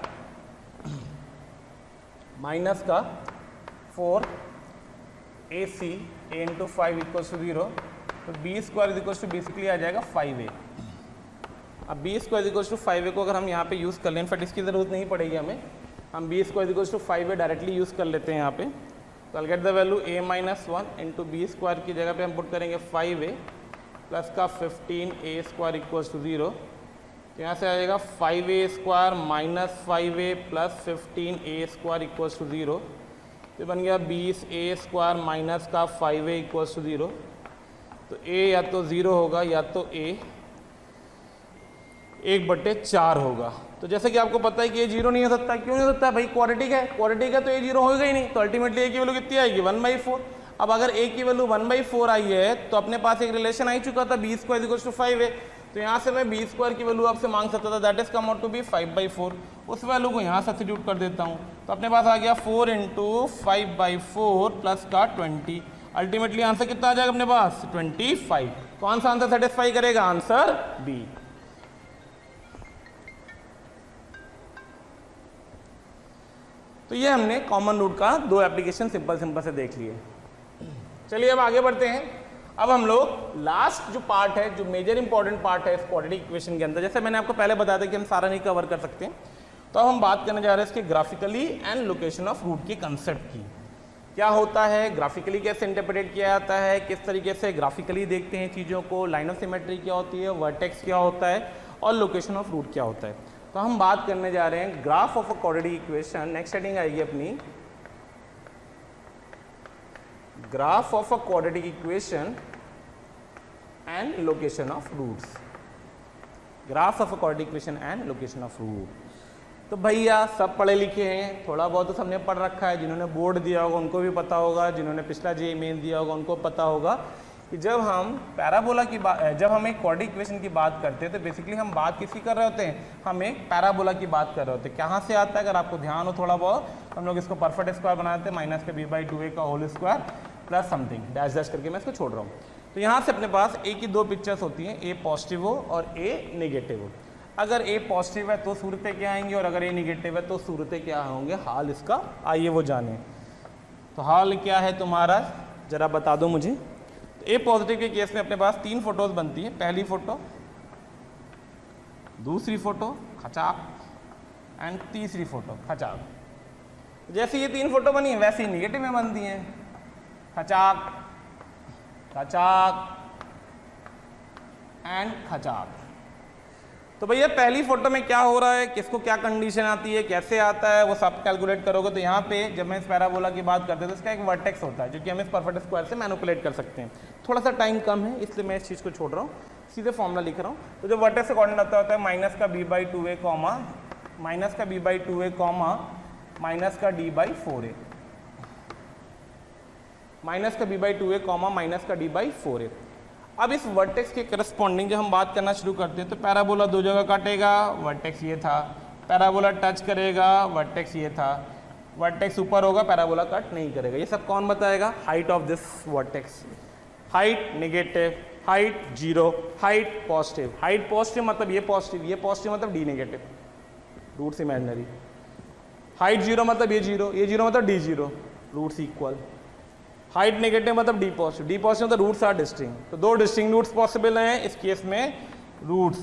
माइनस का 4ac a into 5 equals to 0। तो b² बेसिकली आ जाएगा 5a। अब b² = 5a को अगर हम यहाँ पे यूज़ कर लें, इनफैक्ट इसकी ज़रूरत नहीं पड़ेगी हमें, हम b² = 5a डायरेक्टली यूज़ कर लेते हैं यहाँ पे। तो I'll get the value a-1 into b² की जगह पे हम पुट करेंगे 5a प्लस का 15a² इक्वल्स टू 0। तो यहाँ से आएगा 5a² minus 5a plus 15a² equals to 0। तो बन गया 20a² माइनस का 5a इक्वल्स टू 0। तो a या तो 0 होगा या तो a 1/4 होगा। तो जैसे कि आपको पता है कि ये 0 नहीं हो सकता, क्यों नहीं हो सकता भाई, क्वाड्रेटिक है, क्वाड्रेटिक है तो ये 0 होगा ही नहीं। तो अल्टीमेटली a की वैल्यू कितनी आएगी, 1/4। अब अगर a की वैल्यू 1/4 आई है तो अपने पास एक रिलेशन आ ही चुका था b² = 5a। तो यहाँ से मैं b² की वैल्यू आपसे मांग सकता था, that is come out to be 5/4। उस वैल्यू को यहाँ सब्स्टिट्यूट कर देता हूँ, तो अपने पास आ गया 4 × 5/4 प्लस का 20। अल्टीमेटली आंसर कितना आ जाएगा अपने पास, 25। कौन सा आंसर सेटिस्फाई करेगा, आंसर बी। तो ये हमने कॉमन रूट का 2 एप्लीकेशन सिंपल से देख लिए। चलिए अब आगे बढ़ते हैं। अब हम लोग लास्ट जो पार्ट है, जो मेजर इंपॉर्टेंट पार्ट है इस क्वाड्रेटिक इक्वेशन के अंदर, जैसे मैंने आपको पहले बताया था कि हम सारा नहीं कवर कर सकते, तो अब हम बात करने जा रहे हैं इसके graphically and location of root के कंसेप्ट की। क्या होता है, ग्राफिकली कैसे इंटरप्रेट किया जाता है, किस तरीके से ग्राफिकली देखते हैं चीज़ों को, लाइन ऑफ सिमेट्री क्या होती है, वर्टेक्स क्या होता है और लोकेशन ऑफ रूट क्या होता है। तो हम बात करने जा रहे हैं graph of a quadratic equation. Next heading आएगी अपनी graph of a quadratic equation and location of roots. Graph of a quadratic equation and location of root. तो भैया सब पढ़े लिखे हैं, थोड़ा बहुत तो सबने पढ़ रखा है। जिन्होंने बोर्ड दिया होगा उनको भी पता होगा, जिन्होंने पिछला जेईई मेन दिया होगा उनको पता होगा कि जब हम पैराबोला की बात, जब हम एक क्वाड्रेटिक इक्वेशन की बात करते हैं तो बेसिकली हम बात किसकी कर रहे होते हैं, हम एक पैराबोला की बात कर रहे होते हैं। कहाँ से आता है अगर आपको ध्यान हो थोड़ा बहुत, हम लोग इसको परफेक्ट स्क्वायर बनाते हैं, माइनस का b/2a का whole square plus something dash dash करके मैं इसको छोड़ रहा हूँ। तो यहाँ से अपने पास ए की दो पिक्चर्स होती हैं, ए पॉजिटिव हो और ए नेगेटिव हो। अगर ए पॉजिटिव है तो सूरतें क्या आएंगी और अगर ए नेगेटिव है तो सूरतें क्या होंगे, हाल इसका आइए वो जाने। तो हाल क्या है तुम्हारा जरा बता दो मुझे। तो ए पॉजिटिव के केस में अपने पास 3 फोटोज बनती है, पहली फोटो, दूसरी फोटो खचाक एंड तीसरी फोटो खचाक। जैसे ये 3 फोटो बनी है वैसे ही निगेटिव में बनती हैं, खचाक खचाक एंड खचाक। तो भैया पहली फोटो में क्या हो रहा है, किसको क्या कंडीशन आती है, कैसे आता है, वो सब कैलकुलेट करोगे। तो यहाँ पे जब मैं इस पैराबोला की बात करते हैं तो इसका एक वर्टेक्स होता है जो कि हम इस परफेक्ट स्क्वायर से मैनिपुलेट कर सकते हैं। थोड़ा सा टाइम कम है इसलिए मैं इस चीज़ को छोड़ रहा हूँ, सीधे फॉर्मूला लिख रहा हूँ। तो जो वर्टेक्स कोऑर्डिनेट होता है माइनस का b/2a कॉमा माइनस का b/2a कॉमा माइनस का d/4a, माइनस का b/2a कॉमा माइनस का d/4a। अब इस वर्टेक्स के करस्पॉन्डिंग जब हम बात करना शुरू करते हैं तो पैराबोला 2 जगह काटेगा, वर्टेक्स ये था, पैराबोला टच करेगा, वर्टेक्स ये था, वर्टेक्स ऊपर होगा, पैराबोला कट नहीं करेगा। ये सब कौन बताएगा, height of this vertex, height negative, height 0, height positive. Height positive मतलब ये पॉजिटिव मतलब D negative, roots imaginary. Height 0 मतलब ये 0 मतलब D 0, roots equal. Height negative मतलब डी पॉजिटिव मतलब रूट्स आर डिस्टिंक्ट। तो 2 डिस्टिंक्ट रूट्स पॉसिबल हैं इस केस में, रूट्स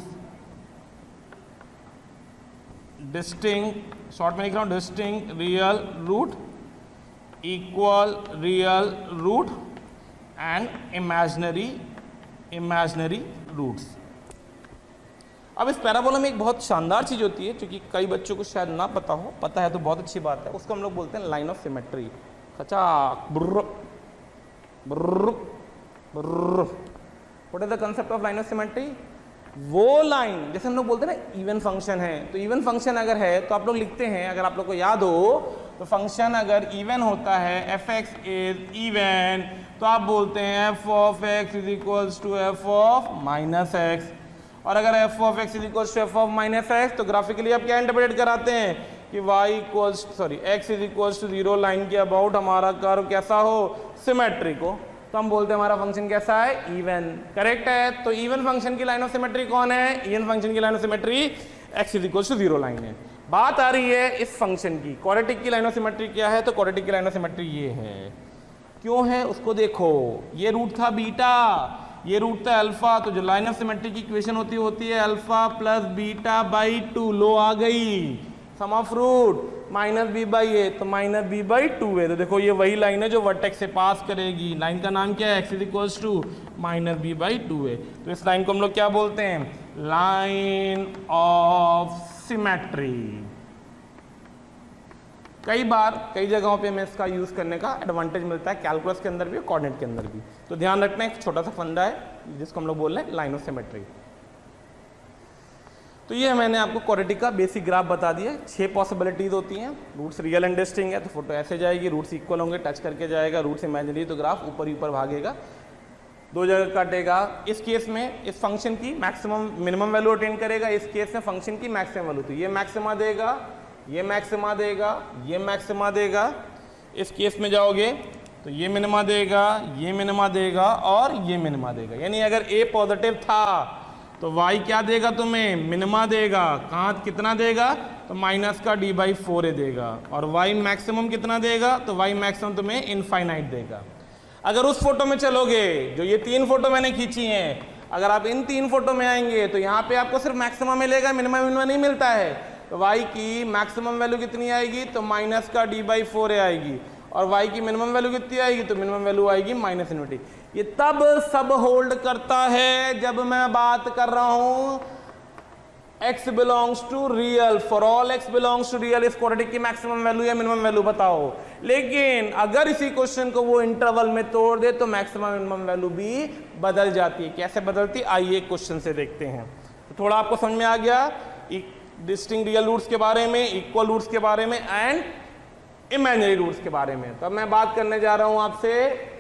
डिस्टिंक्ट, शॉर्ट में लिख रहा हूं distinct real root, equal real root and imaginary roots. अब इस पैराबोला में एक बहुत शानदार चीज होती है जो कि कई बच्चों को शायद ना पता हो, पता है तो बहुत अच्छी बात है, उसको हम लोग बोलते हैं लाइन ऑफ सिमेट्री। खचाक ब्रुर ब्रुर ब्रुर। What is the concept of line of symmetry? वो लाइन जैसे हम लोग बोलते हैं ना इवन फंक्शन है, तो इवन फंक्शन अगर है तो आप लोग लिखते हैं, अगर आप लोग को याद हो तो फंक्शन अगर इवन होता है, एफ एक्स इज इवन, तो आप बोलते हैं f of x is equals to f of minus x. और अगर f of x is equals to f of minus x तो ग्राफिकली आप क्या इंटरप्रेट कराते हैं कि x is equals to 0 line के अबाउट हमारा कर्व कैसा हो, सिमेट्रिक हो, तो हम बोलते हैं हमारा फंक्शन कैसा है, इवन। करेक्ट है। तो इवन फंक्शन की लाइन ऑफ सिमेट्री कौन है, इवन फंक्शन की line of symmetry x is equals to 0 line है। बात आ रही है इस फंक्शन की, क्वाड्रेटिक की लाइन ऑफ सिमेट्री क्या है, तो क्वाड्रेटिक की लाइन ऑफ सिमेट्री ये है। क्यों है उसको देखो, ये रूट था बीटा, ये रूट था अल्फा, तो जो लाइन ऑफ सिमेट्री की इक्वेशन होती है अल्फा प्लस बीटा बाई 2, लो आ गई, सम ऑफ रूट माइनस b/a, तो माइनस b/2a। तो देखो ये वही लाइन है जो वर्टेक्स से पास करेगी, लाइन का नाम क्या है, x is equals to minus b/2a। तो इस लाइन को हम लोग क्या बोलते हैं, लाइन ऑफ सिमेट्री। कई बार कई जगहों पे हमें इसका यूज करने का एडवांटेज मिलता है, कैलकुलस के अंदर भी और कोऑर्डिनेट के अंदर भी। तो ध्यान रखना, एक छोटा सा फंडा है जिसको हम लोग बोल रहे हैं लाइन ऑफ सिमेट्री। तो ये मैंने आपको क्वाड्रेटिक का बेसिक ग्राफ बता दिया। 6 पॉसिबिलिटीज होती हैं, रूट्स रियल एंड डिस्टिंक्ट है तो फोटो ऐसे जाएगी, रूट्स इक्वल होंगे टच करके जाएगा, रूट्स इमेजिनरी तो ग्राफ ऊपर ही ऊपर भागेगा, 2 जगह काटेगा। इस केस में इस फंक्शन की मैक्सिमम मिनिमम वैल्यू अटेन करेगा, इस केस में फंक्शन की मैक्सिमम वैल्यू, तो ये मैक्सिमा देगा, ये मैक्सिमा देगा, ये मैक्सिमा देगा। इस केस में जाओगे तो ये मिनिमा देगा, ये मिनिमा देगा और ये मिनिमा देगा। यानी अगर a पॉजिटिव था तो y क्या देगा तुम्हें, मिनिमा देगा। कहाँ कितना देगा, तो माइनस का d/4a देगा। और y मैक्सिमम कितना देगा, तो y मैक्सिमम तुम्हें इनफाइनाइट देगा। अगर उस फोटो में चलोगे, जो ये 3 फोटो मैंने खींची हैं, अगर आप इन 3 फोटो में आएंगे तो यहाँ पे आपको सिर्फ मैक्सिमम मिलेगा, मिनिमम नहीं मिलता है। तो y की मैक्सिमम वैल्यू कितनी आएगी, तो माइनस का d/4a आएगी। और y की मिनिमम वैल्यू कितनी आएगी, तो मिनिमम वैल्यू आएगी माइनस इन्फिनिटी। ये तब सब होल्ड करता है जब मैं बात कर रहा हूं x belongs to real, for all x belongs to real इस क्वाड्रेटिक की मैक्सिमम वैल्यू या मिनिमम वैल्यू बताओ। लेकिन अगर इसी क्वेश्चन को वो इंटरवल में तोड़ दे तो मैक्सिमम मिनिमम वैल्यू भी बदल जाती है। कैसे बदलती, आइए क्वेश्चन से देखते हैं। तो थोड़ा आपको समझ में आ गया डिस्टिंक्ट रियल रूट्स के बारे में, इक्वल रूट्स के बारे में एंड इमेजिनरी रूट्स के बारे में। तो अब मैं बात करने जा रहा हूं आपसे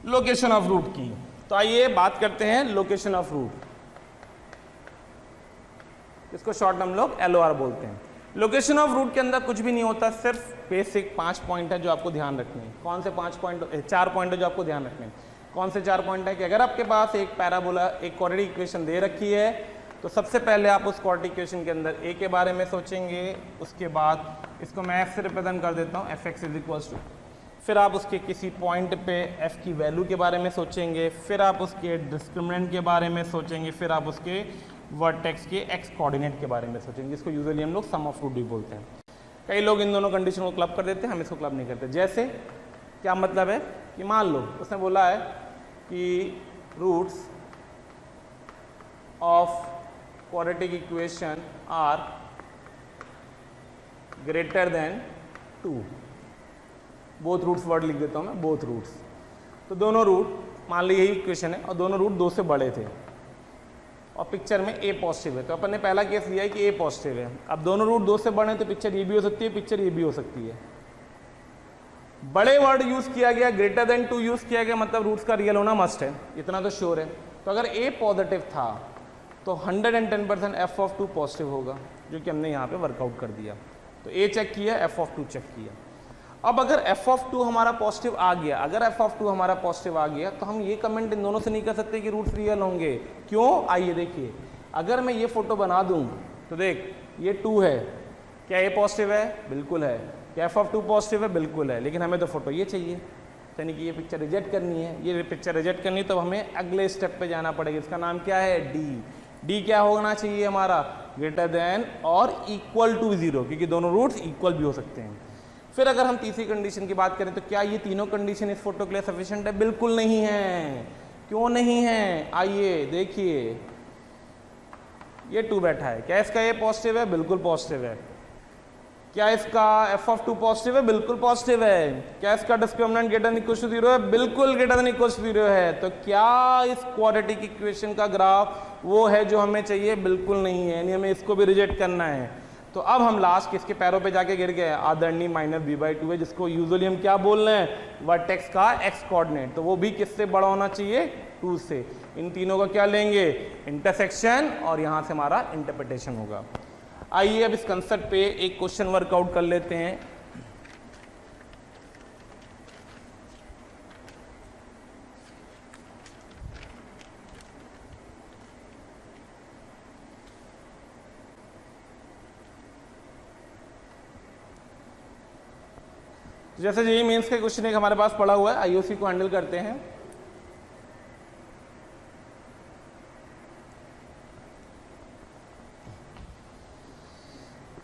लोकेशन ऑफ रूट की। तो आइए बात करते हैं लोकेशन ऑफ रूट, इसको शॉर्ट हम लोग LOR बोलते हैं। लोकेशन ऑफ रूट के अंदर कुछ भी नहीं होता, सिर्फ बेसिक 5 पॉइंट है जो आपको ध्यान रखने हैं। कौन से 5 पॉइंट, 4 पॉइंट है जो आपको ध्यान रखने हैं। कौन से 4 पॉइंट है कि अगर आपके पास एक पैराबोला, एक क्वाड्रेटिक इक्वेशन दे रखी है तो सबसे पहले आप उस क्वाड्रेटिक इक्वेशन के अंदर a के बारे में सोचेंगे, उसके बाद इसको मैं f से रिप्रेजेंट कर देता हूँ, fx इज इक्वल्स टू, फिर आप उसके किसी पॉइंट पे f की वैल्यू के बारे में सोचेंगे, फिर आप उसके डिस्क्रिमिनेंट के बारे में सोचेंगे, फिर आप उसके वर्टेक्स के x कोऑर्डिनेट के बारे में सोचेंगे, जिसको यूजुअली हम लोग सम ऑफ रूट भी बोलते हैं। कई लोग इन दोनों कंडीशन को क्लब कर देते हैं, हम इसको क्लब नहीं करते। जैसे क्या मतलब है कि मान लो उसने बोला है कि roots of quadratic equation are greater than 2, both roots word लिख देता हूँ मैं, बोथ रूट्स। तो दोनों रूट, मान ली यही इक्वेशन है और दोनों रूट 2 से बड़े थे और पिक्चर में a पॉजिटिव है, तो अपन ने पहला केस लिया है कि a पॉजिटिव है। अब दोनों रूट 2 से बड़े हैं तो पिक्चर ये भी हो सकती है, पिक्चर ये भी हो सकती है। बड़े वर्ड यूज किया गया, ग्रेटर देन 2 यूज किया गया, मतलब रूट्स का रियल होना मस्ट है, इतना तो श्योर है। तो अगर a पॉजिटिव था तो 110% f ऑफ 2 पॉजिटिव होगा, जो कि हमने यहाँ पे वर्कआउट कर दिया। तो a चेक किया, f ऑफ 2 चेक किया। अब अगर f ऑफ 2 हमारा पॉजिटिव आ गया, अगर f ऑफ 2 हमारा पॉजिटिव आ गया तो हम ये कमेंट इन दोनों से नहीं कर सकते कि रूट्स रियल होंगे। क्यों, आइए देखिए। अगर मैं ये फोटो बना दूं तो देख ये 2 है, क्या ये पॉजिटिव है? बिल्कुल है। क्या f ऑफ 2 पॉजिटिव है? बिल्कुल है। लेकिन हमें तो फोटो ये चाहिए, यानी कि ये पिक्चर रिजेक्ट करनी है। ये पिक्चर रिजेक्ट करनी है तो हमें अगले स्टेप पे जाना पड़ेगा। इसका नाम क्या है? डी क्या होना चाहिए हमारा? ग्रेटर देन और इक्वल टू 0, क्योंकि दोनों रूट्स इक्वल भी हो सकते हैं। फिर अगर हम तीसरी कंडीशन की बात करें तो क्या ये तीनों कंडीशन इस फोटो के लिए सफिशिएंट है? बिल्कुल नहीं है। क्यों नहीं है? आइए देखिए, ये 2 बैठा है, क्या इसका ये पॉजिटिव है? बिल्कुल पॉजिटिव है। क्या इसका f ऑफ 2 पॉजिटिव है? बिल्कुल पॉजिटिव है। क्या इसका discriminant greater than equal to 0 है? बिल्कुल ग्रेटर देन इक्वल टू 0 है। तो क्या इस क्वाड्रेटिक इक्वेशन का ग्राफ वो है जो हमें चाहिए? बिल्कुल नहीं है, यानी हमें इसको भी रिजेक्ट करना है। तो अब हम लास्ट किसके पैरों पे जाके गिर गए? आदरणीय माइनस b/2 है, जिसको यूजुअली हम क्या बोल रहे हैं? वर्टेक्स का x कोऑर्डिनेट। तो वो भी किससे बड़ा होना चाहिए? 2 से। इन तीनों का क्या लेंगे? इंटरसेक्शन, और यहाँ से हमारा इंटरप्रिटेशन होगा। आइए अब इस कंसेप्ट पे एक क्वेश्चन वर्कआउट कर लेते हैं। जैसे जेईई मेंस का क्वेश्चन एक हमारे पास पड़ा हुआ है, आइए उसी को हैंडल करते हैं।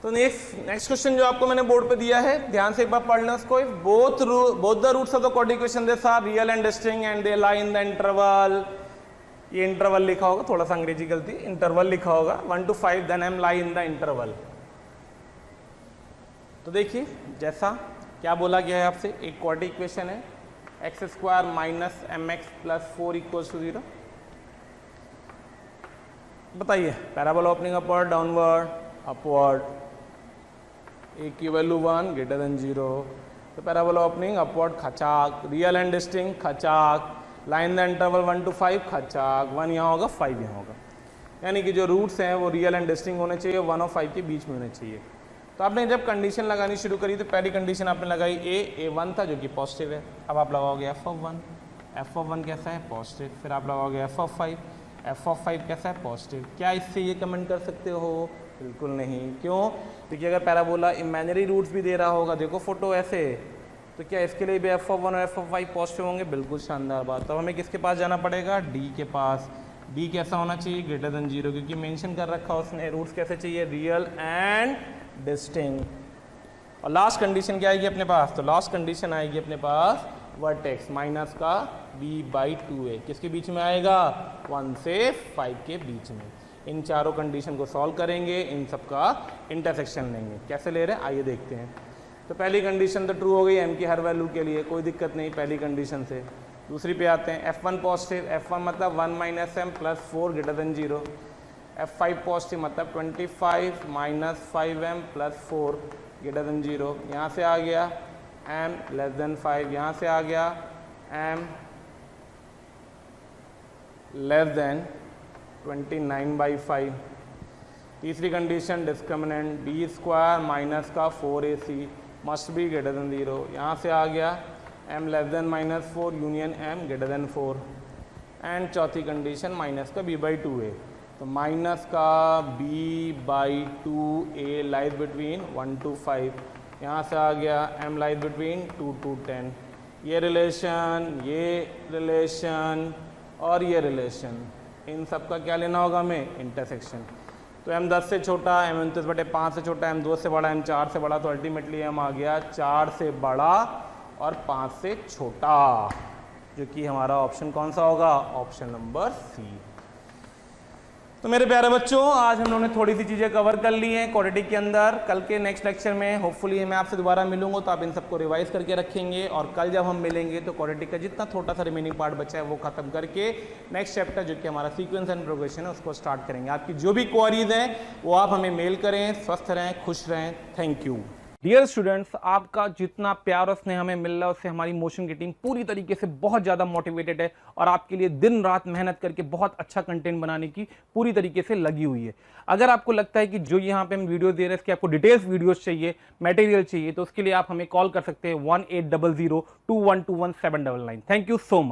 तो नेक्स्ट क्वेश्चन जो आपको मैंने बोर्ड पे दिया है, ध्यान से एक बार पढ़ लें उसको। Both the roots of the quadratic equation this are real and distinct and they lie in the interval. ये इंटरवल लिखा होगा, थोड़ा सा अंग्रेजी गलती, इंटरवल लिखा होगा 1 to 5, then m lie in the interval. तो देखिए जैसा क्या बोला गया है आपसे, एक क्वाड्रेटिक इक्वेशन है x² minus mx plus 4 equals to 0। बताइए, parabola opening upward, downward, upward, a की वैल्यू 1 ग्रेटर देन 0। तो पैराबोला ओपनिंग अपवर्ड, खचाक, रियल एंड डिस्टिंक्ट, खचाक, लाइन द इंटरवल 1 to 5, खचाक, 1 यहाँ होगा, 5 यहाँ होगा। यानी कि जो रूट्स हैं वो रियल एंड डिस्टिंक्ट होने चाहिए, 1 और 5 के बीच में होने चाहिए। तो आपने जब कंडीशन लगानी शुरू करी तो पहली कंडीशन आपने लगाई a1 था जो कि पॉजिटिव है। अब आप लगाओगे f ऑफ 1 कैसा है? पॉजिटिव। फिर आप लगाओगे f ऑफ 5 कैसा है? पॉजिटिव। क्या इससे ये कमेंट कर सकते हो? बिल्कुल नहीं। क्यों? क्योंकि अगर पैराबोला इमेजिनरी रूट्स भी दे रहा होगा, देखो फोटो ऐसे, तो क्या इसके लिए भी f ऑफ 1 और f ऑफ 5 पॉजिटिव होंगे? बिल्कुल शानदार बात। तो हमें किसके पास जाना पड़ेगा? d के पास। d कैसा होना चाहिए? ग्रेटर देन 0, क्योंकि मेंशन कर रखा उसने रूट्स कैसे चाहिए? Real and distinct. और लास्ट कंडीशन क्या आएगी अपने पास, तो लास्ट कंडीशन आएगी अपने पास वर्टेक्स माइनस का b/2a, किसके बीच में आएगा, 1 से 5 के बीच में। इन चारों कंडीशन को सॉल्व करेंगे, इन सब का इंटरसेक्शन लेंगे। कैसे ले रहे हैं आइए देखते हैं। तो पहली कंडीशन तो ट्रू हो गई m की हर वैल्यू के लिए, कोई दिक्कत नहीं पहली कंडीशन से। दूसरी पे आते हैं, f1 पॉजिटिव, f1 मतलब 1 - m + 4 > 0, f5 पॉजिटिव मतलब 25 - 5m + 4 > 0। यहाँ से आ गया m < 5, यहाँ से आ गया m < 29/5। तीसरी कंडीशन डिस्क्रिमिनेंट b² माइनस का 4ac मस्ट बी > 0, यहाँ से आ गया m < -4 यूनियन m > 4। एंड चौथी कंडीशन माइनस का b/2a, तो माइनस का b/2a लाइज बिटवीन 1 to 5, यहाँ से आ गया m लाइज बिटवीन 2 to 10। ये रिलेशन और ये रिलेशन, इन सब का क्या लेना होगा हमें, इंटरसेक्शन। तो m 10 से छोटा, m 29/5 से छोटा, m 2 से बड़ा, m 4 से बड़ा, तो अल्टीमेटली m आ गया 4 से बड़ा और 5 से छोटा, जो कि हमारा ऑप्शन कौन सा होगा, ऑप्शन नंबर सी। तो मेरे प्यारे बच्चों, आज हम लोगों ने थोड़ी सी चीज़ें कवर कर ली हैं क्वाड्रेटिक के अंदर। कल के नेक्स्ट लेक्चर में होपफुली मैं आपसे दोबारा मिलूंगा, तो आप इन सबको रिवाइज करके रखेंगे। और कल जब हम मिलेंगे तो क्वाड्रेटिक का जितना छोटा सा रिमेनिंग पार्ट बचा है वो खत्म करके नेक्स्ट चैप्टर जो कि हमारा सीक्वेंस एंड प्रोग्रेशन है उसको स्टार्ट करेंगे। आपकी जो भी क्वारीज हैं वो आप हमें मेल करें। स्वस्थ रहें, खुश रहें, थैंक यू। डियर स्टूडेंट्स, आपका जितना प्यार और स्नेह हमें मिल रहा है उससे हमारी मोशन की टीम पूरी तरीके से बहुत ज़्यादा मोटिवेटेड है और आपके लिए दिन रात मेहनत करके बहुत अच्छा कंटेंट बनाने की पूरी तरीके से लगी हुई है। अगर आपको लगता है कि जो यहाँ पे हम वीडियो दे रहे हैं इसके आपको डिटेल्स वीडियोस चाहिए, मटेरियल चाहिए, तो उसके लिए आप हमें कॉल कर सकते हैं 1800 2121 799। Thank you so much.